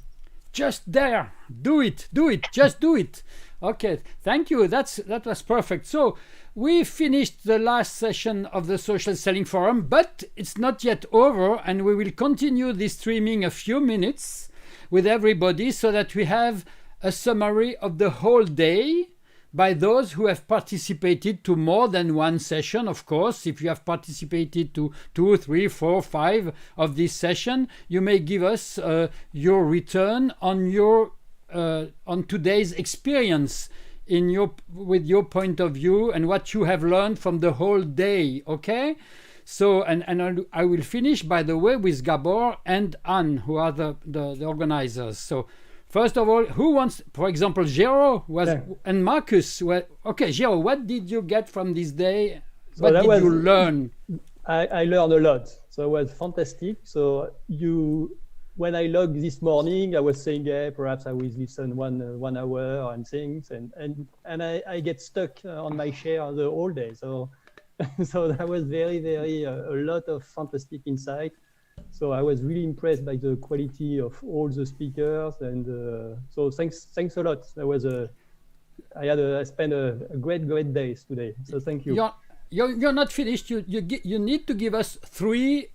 Just dare. Do it. Just do it. Okay, thank you. That was perfect. So we finished the last session of the Social Selling Forum, but it's not yet over, and we will continue this streaming a few minutes with everybody so that we have a summary of the whole day by those who have participated to more than one session. Of course, if you have participated to 2, 3, 4, 5 of this session, you may give us your return on your on today's experience with your point of view and what you have learned from the whole day. Okay. So, and I will finish, by the way, with Gabor and Anne, who are the organizers. So, first of all, who wants, for example, Gabor and Markus. Okay, Gabor, what did you get from this day? What did you learn? I learned a lot. So it was fantastic. So when I logged this morning, I was saying, perhaps I will listen 1 hour and things, and I get stuck on my chair the whole day. So that was very, very a lot of fantastic insight. So I was really impressed by the quality of all the speakers, and so thanks a lot. I spent a great days today. So thank you. You're not finished. You need to give us three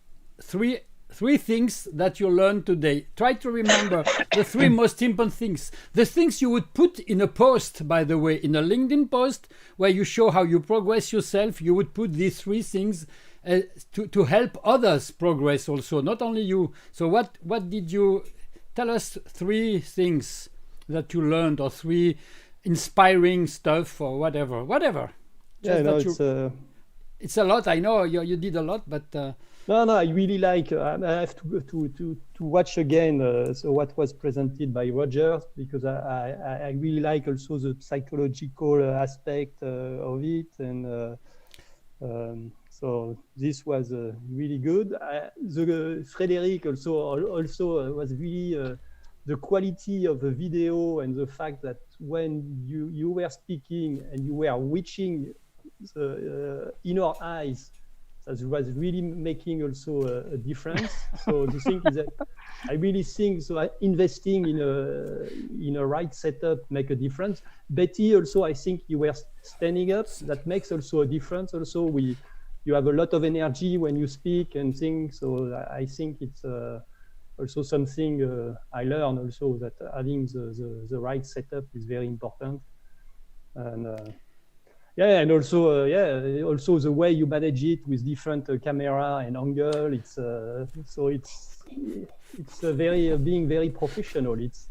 things that you learned today. Try to remember the three most important things. The things you would put in a post, by the way, in a LinkedIn post where you show how you progress yourself. You would put these three things to help others progress also, not only you. So what did you tell us? Three things that you learned, or three inspiring stuff, or whatever. Yeah, no, it's a lot. I know you did a lot, but no, I really like. I have to watch again. So what was presented by Roger, because I really like also the psychological aspect of it, and so this was really good. Frédéric also was really the quality of the video, and the fact that when you were speaking and you were reaching the inner eyes, that was really making also a difference. So the thing is that I really think so investing in a right setup make a difference. Betty also, I think you were standing up, that makes also a difference. Also you have a lot of energy when you speak and things, so I think it's also something I learned also, that having the right setup is very important. And and also also the way you manage it with different camera and angle. It's so it's very being very professional. It's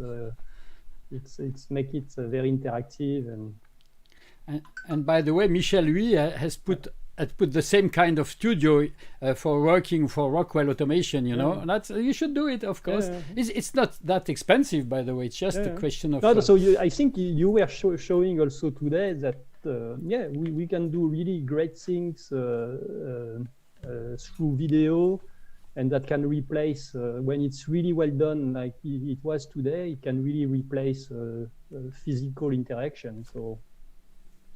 make it very interactive. And by the way, Michel Louis has put the same kind of studio for working for Rockwell Automation, you know. That's, you should do it, of course. It's not that expensive, by the way. It's just a question of so I think you were showing also today that we can do really great things through video, and that can replace when it's really well done, like it was today. It can really replace physical interaction. So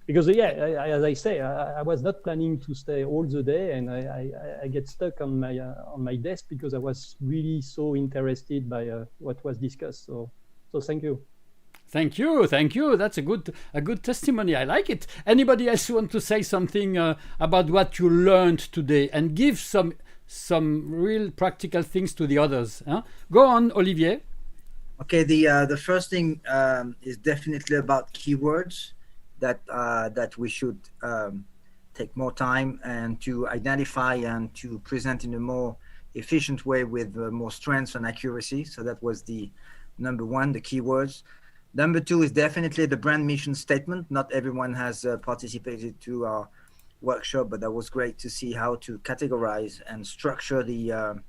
because as I say, I was not planning to stay all the day, and I get stuck on my desk because I was really so interested by what was discussed. So thank you. Thank you. That's a good testimony. I like it. Anybody else want to say something about what you learned today, and give some real practical things to the others? Huh? Go on, Olivier. Okay, the first thing is definitely about keywords, that we should take more time and to identify and to present in a more efficient way with more strength and accuracy. So that was the number one, the keywords. Number two is definitely the brand mission statement. Not everyone has participated to our workshop, but that was great to see how to categorize and structure the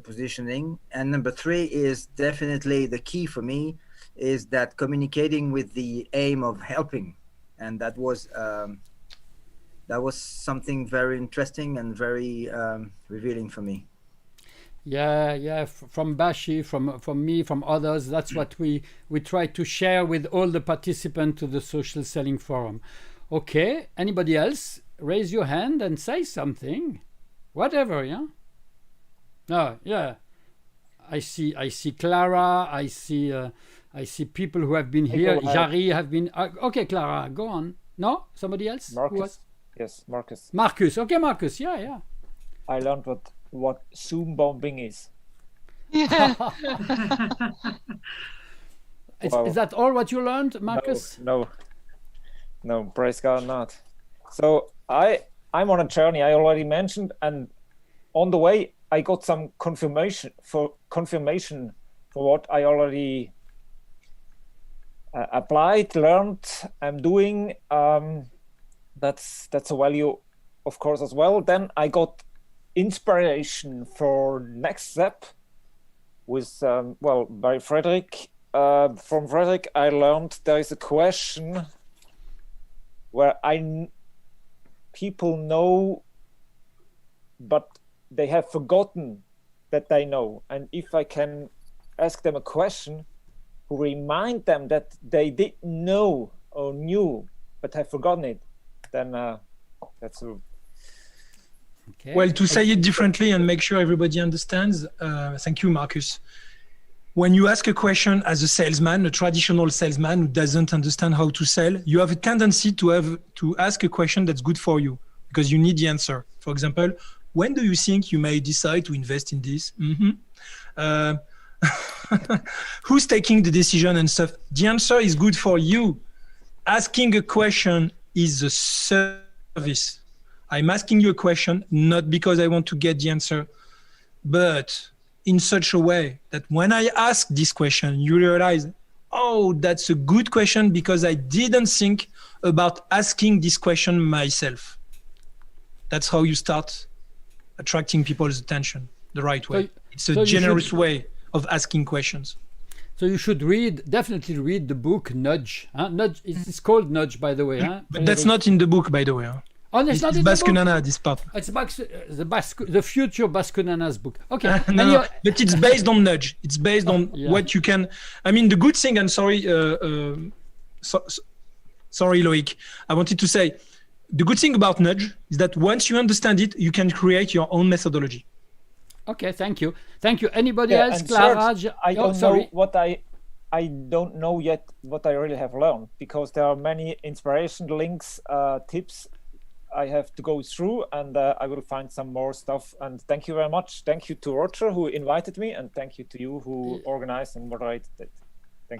positioning. And number three is definitely the key for me, is that communicating with the aim of helping. And that was something very interesting and very revealing for me. Yeah, from Bashi, from me, from others. That's what we try to share with all the participants to the Social Selling Forum. Okay, anybody else? Raise your hand and say something. Whatever, yeah? No, yeah. I see Clara, I see people who have been here. Jari have been... okay, Clara, go on. No? Somebody else? Markus. Yes, Markus. Markus. Okay, Markus. Yeah. I learned what Zoom bombing is. Yeah. Is that all what you learned, Markus? No, praise God, not. So I'm on a journey, I already mentioned, and on the way I got some confirmation for what I already applied, learned, I'm doing. That's a value, of course, as well. Then I got inspiration for next step with by Frédéric. From Frédéric, I learned there is a question where people know, but they have forgotten that they know. And if I can ask them a question, who remind them that they didn't know or knew, but have forgotten it, then that's Okay. Well, to say it differently and make sure everybody understands, thank you, Markus. When you ask a question as a salesman, a traditional salesman who doesn't understand how to sell, you have a tendency to ask a question that's good for you because you need the answer. For example, when do you think you may decide to invest in this? Who's taking the decision and stuff? The answer is good for you. Asking a question is a service. I'm asking you a question, not because I want to get the answer, but in such a way that when I ask this question, you realize, oh, that's a good question because I didn't think about asking this question myself. That's how you start attracting people's attention the right way. It's a generous way of asking questions. So you should definitely read the book Nudge. Nudge, it's called Nudge, by the way. But that's not in the book, by the way. Oh, it's not in the book? This part. It's the future Baskunana's book. Okay. No, but it's based on Nudge. It's based on what you can... I mean, the good thing, and sorry, sorry, Loic, I wanted to say, the good thing about Nudge is that once you understand it, you can create your own methodology. Okay, thank you. Thank you. Anybody else? Clara? I don't know what I don't know yet what I really have learned because there are many inspiration links, tips I have to go through, and I will find some more stuff. And thank you very much. Thank you to Roger who invited me, and thank you to you who organized and moderated it.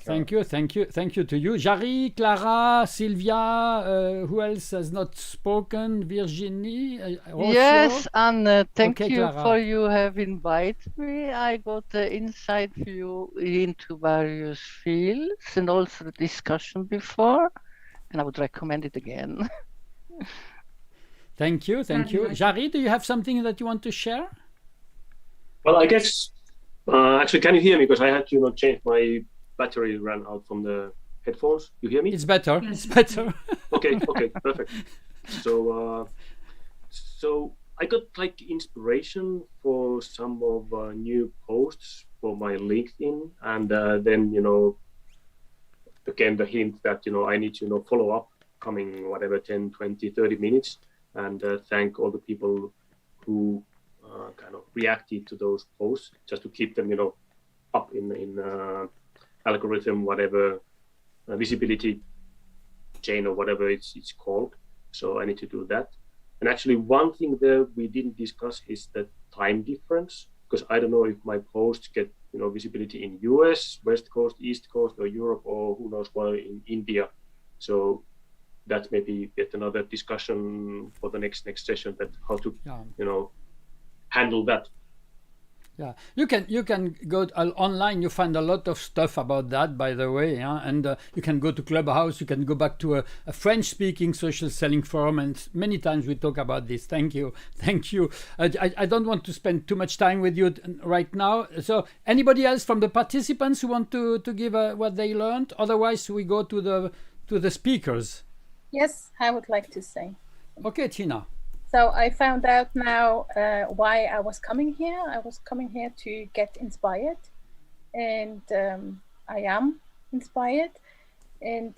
Thank you. Thank you to you. Jari, Clara, Sylvia, who else has not spoken? Virginie? Yes, and thank you Clara. for you have invited me. I got the inside view into various fields and also the discussion before, and I would recommend it again. Thank you. Jari, do you have something that you want to share? Well, I guess, actually, can you hear me? Because I had to change my battery ran out from the headphones. You hear me? It's better. It's better. Okay, perfect. So I got inspiration for some of new posts for my LinkedIn, and then again the hint that I need to follow up coming whatever 10, 20, 30 minutes, and thank all the people who kind of reacted to those posts just to keep them up in algorithm, whatever visibility chain or whatever it's called. So I need to do that. And actually one thing that we didn't discuss is the time difference, because I don't know if my posts get visibility in US, West Coast, East Coast, or Europe, or who knows what in India. So that's maybe yet another discussion for the next session, that how to handle that. Yeah, you can go online. You find a lot of stuff about that, by the way, and you can go to Clubhouse. You can go back to a French-speaking social selling forum, and many times we talk about this. Thank you. I don't want to spend too much time with you right now. So, anybody else from the participants who want to give what they learned? Otherwise, we go to the speakers. Yes, I would like to say. Okay, Tina. So I found out now why I was coming here. I was coming here to get inspired, and I am inspired. And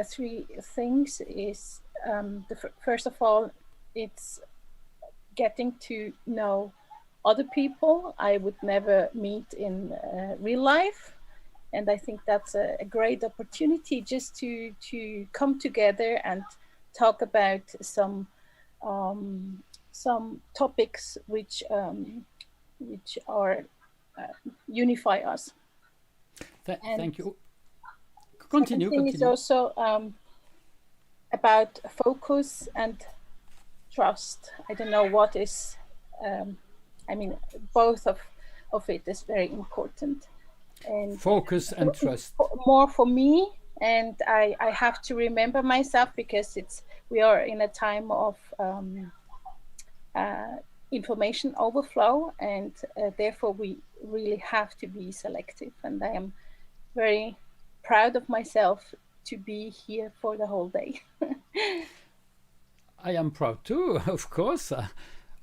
three things is, first of all, it's getting to know other people I would never meet in real life. And I think that's a great opportunity just to come together and talk about some topics which are unify us. Thank you. Continue. It's also about focus and trust. I don't know what is. I mean, both of it is very important. And focus and trust. More for me, and I have to remember myself because we are in a time of information overflow, and therefore we really have to be selective. And I am very proud of myself to be here for the whole day. I am proud too, of course.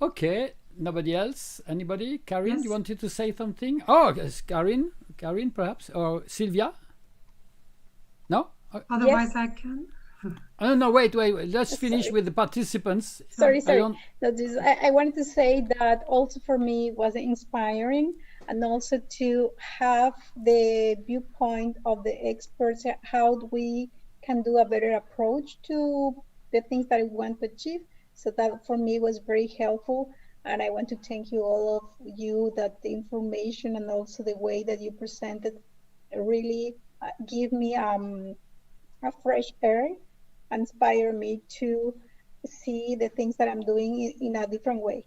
Okay, nobody else? Anybody? Karin, yes. You wanted to say something? Oh, yes, Karin perhaps, or Sylvia? No? Otherwise, yes. I can. Oh, no, wait. Let's finish with the participants. Sorry. I wanted to say that also for me it was inspiring, and also to have the viewpoint of the experts, how we can do a better approach to the things that I want to achieve. So that for me was very helpful. And I want to thank you all of you that the information and also the way that you presented really give me a fresh air, inspire me to see the things that I'm doing in a different way.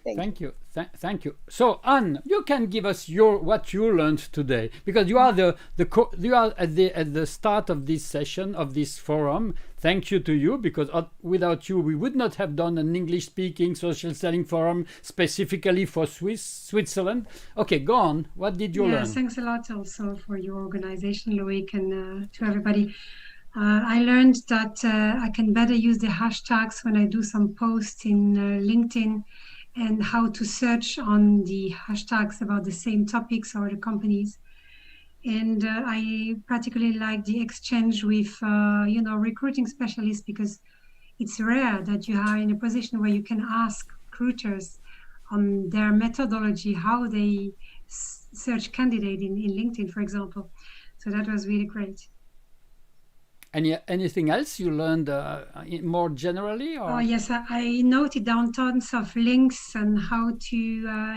Thank you. Thank you. So Anne, you can give us what you learned today, because you are you are at the start of this session of this forum. Thank you to you, because without you we would not have done an English-speaking social selling forum specifically for Switzerland. Okay, go on. What did you learn? Yes, thanks a lot also for your organization, Loic, and to everybody. I learned that I can better use the hashtags when I do some posts in LinkedIn, and how to search on the hashtags about the same topics or the companies. And I particularly like the exchange with, recruiting specialists, because it's rare that you are in a position where you can ask recruiters on their methodology, how they search candidate in LinkedIn, for example. So that was really great. Anything else you learned more generally? Or? Oh, yes, I noted down tons of links and how to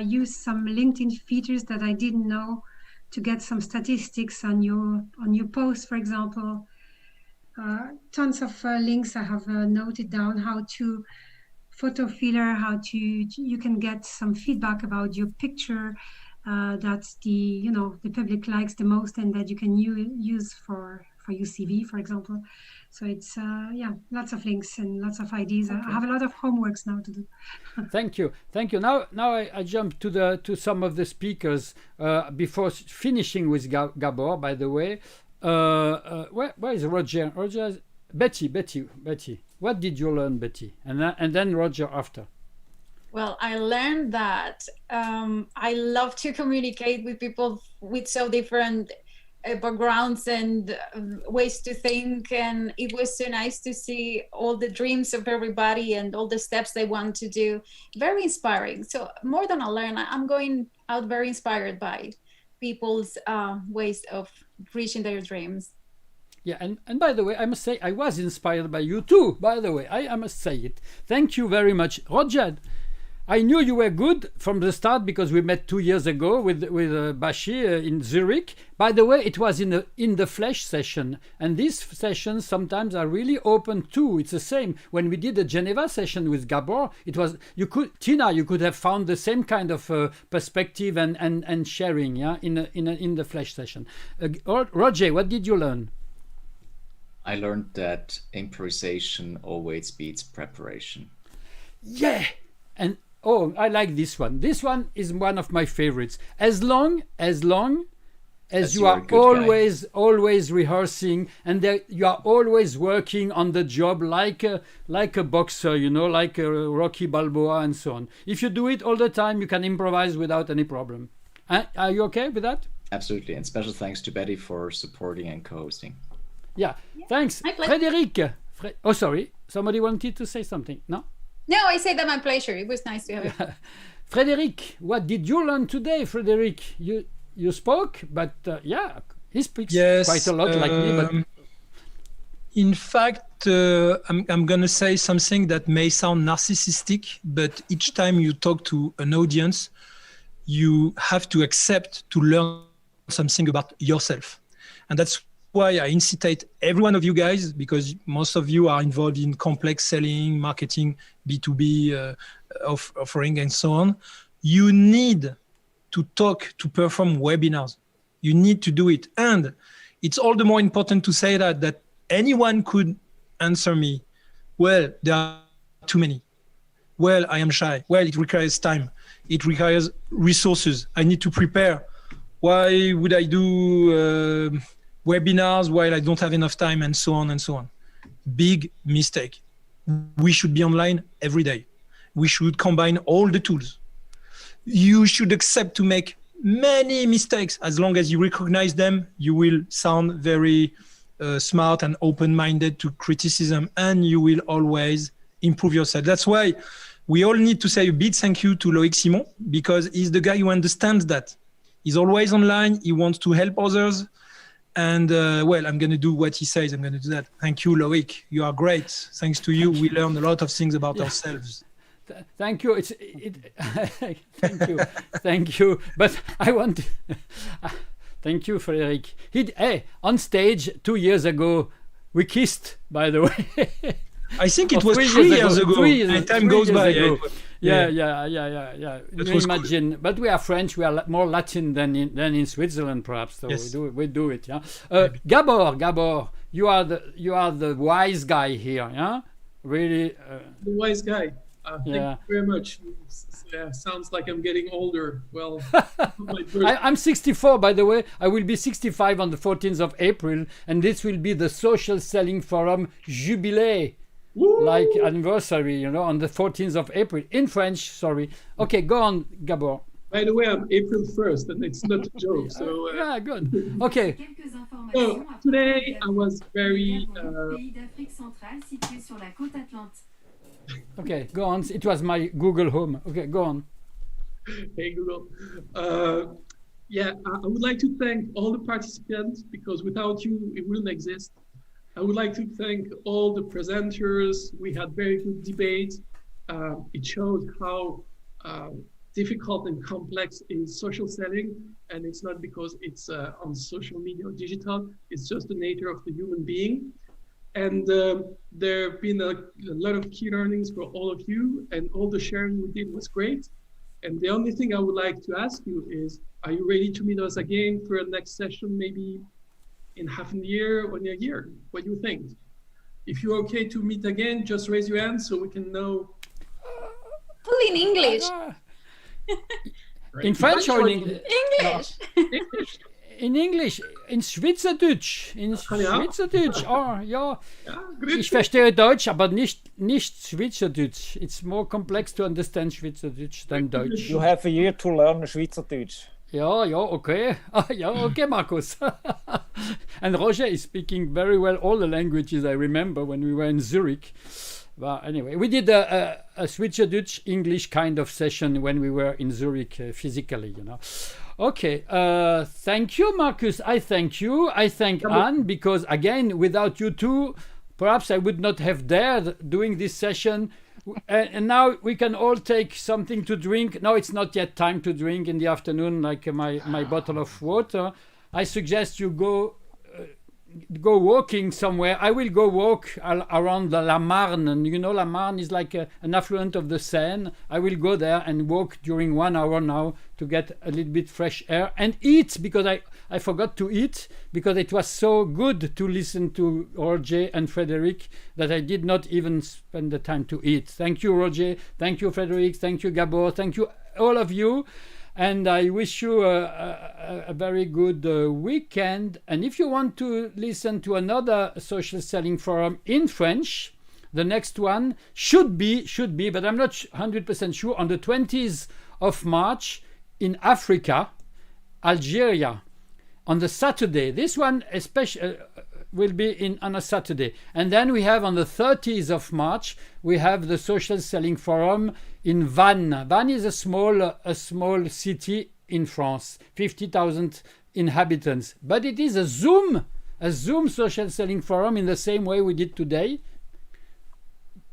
use some LinkedIn features that I didn't know to get some statistics on your posts, for example. Tons of links I have noted down, how to photo filter, you can get some feedback about your picture that the public likes the most, and that you can use for your CV, for example. So it's lots of links and lots of ideas. Okay. I have a lot of homeworks now to do. Thank you. Now I jump to some of the speakers before finishing with Gabor. By the way, where is Roger? Betty. What did you learn, Betty? And then Roger after. Well, I learned that I love to communicate with people with so different backgrounds and ways to think, and it was so nice to see all the dreams of everybody and all the steps they want to do. Very inspiring. So more than I learn, I'm going out very inspired by people's ways of reaching their dreams. Yeah, and by the way, I must say I was inspired by you too. By the way, I must say it. Thank you very much, Roger. I knew you were good from the start, because we met 2 years ago with Bashir in Zurich. By the way, it was in the flesh session, and these sessions sometimes are really open too. It's the same when we did a Geneva session with Gabor. It was you could have found the same kind of perspective and sharing, yeah, in the flesh session. Roger, what did you learn? I learned that improvisation always beats preparation. Yeah, and oh, I like this one. This one is one of my favorites. As long as you are always rehearsing, and you are always working on the job like a boxer, like a Rocky Balboa and so on. If you do it all the time, you can improvise without any problem. Are you okay with that? Absolutely, and special thanks to Betty for supporting and co-hosting. Yeah, thanks. Frédéric. Oh, sorry. Somebody wanted to say something. No? No, I said that my pleasure. It was nice to have you. Frédéric, what did you learn today, Frédéric? You spoke, but he speaks quite a lot like me. But in fact, I'm going to say something that may sound narcissistic, but each time you talk to an audience, you have to accept to learn something about yourself. And that's why I incite every one of you guys, because most of you are involved in complex selling, marketing, B2B offering, and so on. You need to perform webinars. You need to do it. And it's all the more important to say that anyone could answer me, well, there are too many. Well, I am shy. Well, it requires time. It requires resources. I need to prepare. Why would I do webinars while I don't have enough time, and so on and so on? Big mistake. We should be online every day. We should combine all the tools. You should accept to make many mistakes. As long as you recognize them, you will sound very smart and open-minded to criticism, and you will always improve yourself. That's why we all need to say a big thank you to Loïc Simon, because he's the guy who understands that. He's always online. He wants to help others. And well, I'm going to do what he says. I'm going to do that. Thank you, Loïc. You are great. Thanks to you, we learn a lot of things about ourselves. Thank you. Thank you. Thank you. But I want thank you, Frédéric. Hey, on stage 2 years ago, we kissed, by the way. I think it was 3 years ago. Time goes by. Yeah. You imagine, but we are French. We are more Latin than in Switzerland, perhaps. So yes. we do it. Yeah. Gabor, you are the wise guy here. Yeah, really. The wise guy. Thank you very much. Sounds like I'm getting older. Well, I'm 64, by the way. I will be 65 on the 14th of April, and this will be the Social Selling Forum Jubilé. Like anniversary, on the 14th of April in French. Sorry. Okay, go on, Gabor. By the way, I'm April 1st, and it's not a joke. So yeah, good. Okay. So today I was very. Okay, go on. It was my Google Home. Okay, go on. Hey Google. Yeah, I would like to thank all the participants, because without you, it wouldn't exist. I would like to thank all the presenters. We had very good debate. It shows how difficult and complex is social selling, and it's not because it's on social media or digital. It's just the nature of the human being. And there have been a lot of key learnings for all of you, and all the sharing we did was great. And the only thing I would like to ask you is, are you ready to meet us again for a next session, maybe in half a year or in a year? What do you think? If you're okay to meet again, just raise your hand so we can know. Full in English. In French or in English? English. English. In English, in Schweizerdeutsch. In Schweizerdeutsch. Oh, ja. Ich verstehe Deutsch, aber nicht Schweizerdeutsch. It's more complex to understand Schweizerdeutsch than Deutsch. You have a year to learn Schweizerdeutsch. Yeah, okay. Okay, Markus. And Roger is speaking very well all the languages I remember when we were in Zurich. But anyway, we did a Schweizerdeutsch English kind of session when we were in Zurich physically, Okay, thank you, Markus. I thank you. I thank Anne, because again, without you two, perhaps I would not have dared doing this session. And now we can all take something to drink. No, it's not yet time to drink in the afternoon, like my bottle of water. I suggest you go walking somewhere. I will go walk around the La Marne. And La Marne is like an affluent of the Seine. I will go there and walk during 1 hour now to get a little bit fresh air and eat, because I forgot to eat, because it was so good to listen to Roger and Frédéric that I did not even spend the time to eat. Thank you, Roger. Thank you, Frédéric. Thank you, Gabor. Thank you, all of you. And I wish you a very good weekend. And if you want to listen to another social selling forum in French, the next one should be, but I'm not 100% sure, on the 20th of March in Africa, Algeria, on the Saturday. This one especially will be on a Saturday. And then we have on the 30th of March, we have the social selling forum in Vannes. Vannes is a small city in France, 50,000 inhabitants. But it is a Zoom social selling forum in the same way we did today.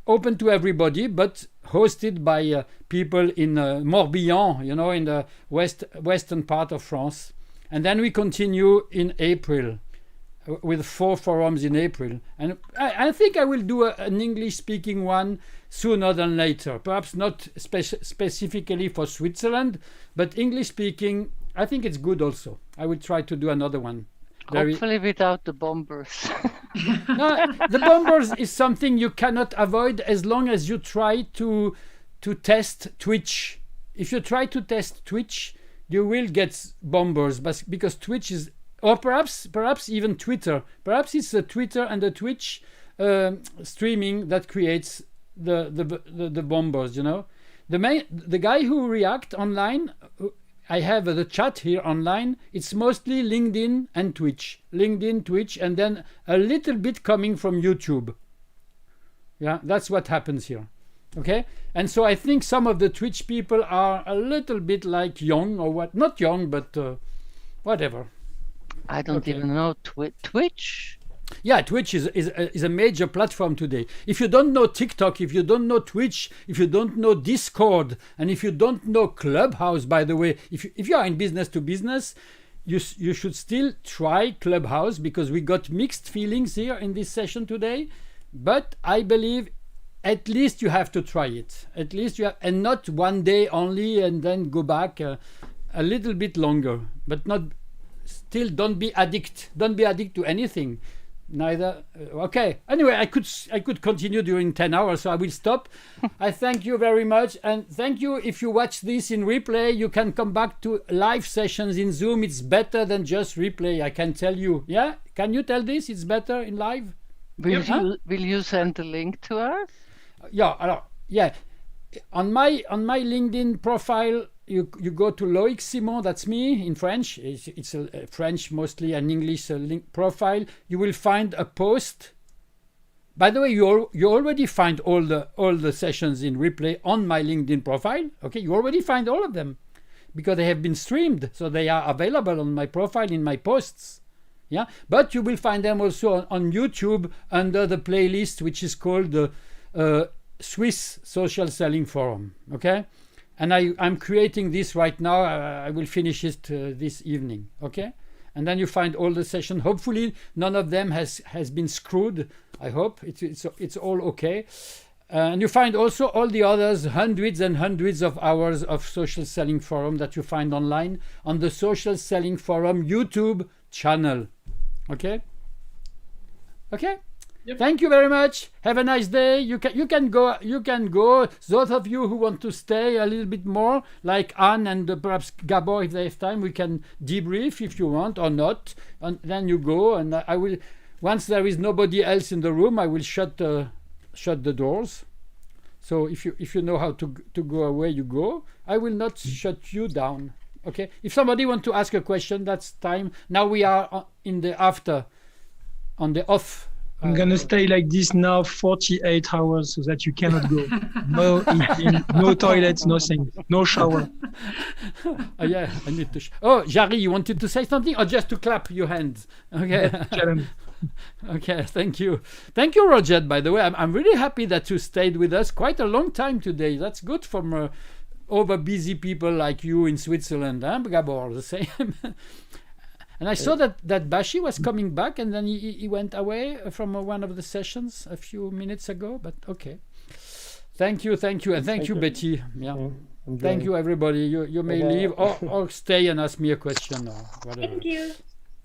Open to everybody, but hosted by people in Morbihan, in the western part of France. And then we continue in April with 4 forums in April. And I think I will do an English-speaking one sooner than later. Perhaps not specifically for Switzerland, but English-speaking, I think it's good also. I will try to do another one. Hopefully without the bombers. No, the bombers is something you cannot avoid as long as you try to test Twitch. If you try to test Twitch, you will get bombers, but because Twitch is, or perhaps even Twitter. Perhaps it's the Twitter and the Twitch streaming that creates the bombers. The guy who react online I have the chat here online. It's mostly LinkedIn and Twitch. LinkedIn, Twitch, and then a little bit coming from YouTube. Yeah, that's what happens here. Okay, and so I think some of the Twitch people are a little bit like young or what? Not young, but whatever. I don't even know Twitch. Yeah, Twitch is a major platform today. If you don't know TikTok, if you don't know Twitch, if you don't know Discord, and if you don't know Clubhouse, by the way, if you are in business to business, you should still try Clubhouse, because we got mixed feelings here in this session today. But I believe at least you have to try it. At least you have, and not one day only and then go back a little bit longer. But not still. Don't be addict. Don't be addict to anything. Neither. Okay. Anyway, I could continue during 10 hours, so I will stop. I thank you very much, and thank you. If you watch this in replay, you can come back to live sessions in Zoom. It's better than just replay. I can tell you. Yeah. Can you tell this? It's better in live. Will you send the link to us? Yeah. On my LinkedIn profile, you go to Loïc Simon. That's me in French. It's a French mostly and English link profile. You will find a post. By the way, you already find all the sessions in replay on my LinkedIn profile. Okay, you already find all of them because they have been streamed, so they are available on my profile in my posts. Yeah, but you will find them also on YouTube under the playlist, which is called the Swiss Social Selling Forum. Okay, and I'm creating this right now. I will finish it this evening. Okay, and then you find all the sessions. Hopefully, none of them has been screwed. I hope it's all okay. And you find also all the others, hundreds and hundreds of hours of Social Selling Forum that you find online on the Social Selling Forum YouTube channel. Okay. Yep. Thank you very much. Have a nice day. You can go. Those of you who want to stay a little bit more, like Anne and perhaps Gabor, if they have time, we can debrief if you want or not. And then you go, and I will. Once there is nobody else in the room, I will shut the doors. So if you know how to go away, you go. I will not shut you down. Okay. If somebody wants to ask a question, that's time. Now we are in the on the off. I'm gonna stay like this now 48 hours so that you cannot go. No eating, no toilets, nothing, no shower. Yeah, I need to. Jari, you wanted to say something or just to clap your hands? Okay. Okay, thank you, Roger. By the way, I'm really happy that you stayed with us quite a long time today. That's good from over busy people like you in Switzerland, huh? Gabor, the same. And I saw that Bashi was coming back, and then he went away from one of the sessions a few minutes ago. But okay, thank you, and thank you, Betty. Yeah, thank you, everybody. You may leave or stay and ask me a question or whatever. Thank you.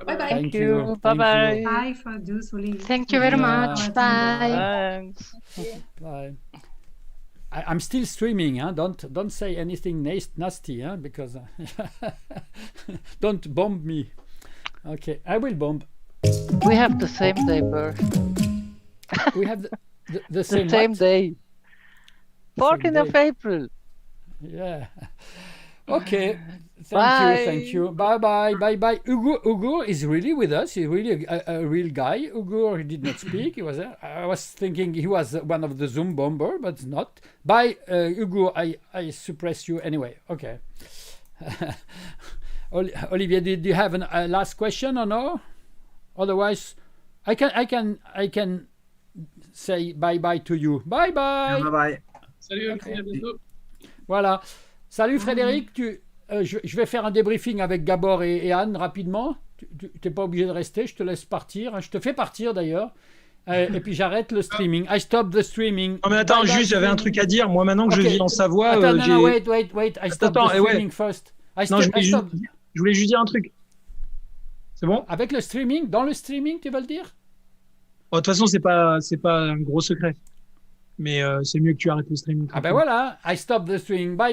Bye bye. Thank you. Bye bye. Bye for those who leave. Thank you very much. Bye. Thanks. Bye. I'm still streaming. Huh? Don't say anything nasty, huh? Because don't bomb me. Okay, I will bomb. We have the same day birth. We have the same day. 14th of April. Yeah. Okay. Thank you. Bye. Ugo is really with us. He's really a real guy. Ugo, he did not speak. I was thinking he was one of the Zoom bomber, but not. Bye, Ugo. I suppress you anyway. Okay. Olivier, did you have a last question or no? Otherwise, I can say bye to you. Bye. Bye. Salut. Okay. Voilà. Salut Frédéric. Je vais faire un débriefing avec Gabor et Anne rapidement. Tu n'es pas obligé de rester. Je te laisse partir. Je te fais partir d'ailleurs. Et puis j'arrête le streaming. I stop the streaming. Non mais attends, juste j'avais un truc à dire. Moi maintenant que je vis en Savoie, non, wait. I stop the streaming first. Je voulais juste dire un truc. C'est bon? Avec le streaming, dans le streaming, tu vas le dire? De toute façon, c'est pas un gros secret. Mais c'est mieux que tu arrêtes le streaming. Ah ben voilà, I stop the streaming. Bye.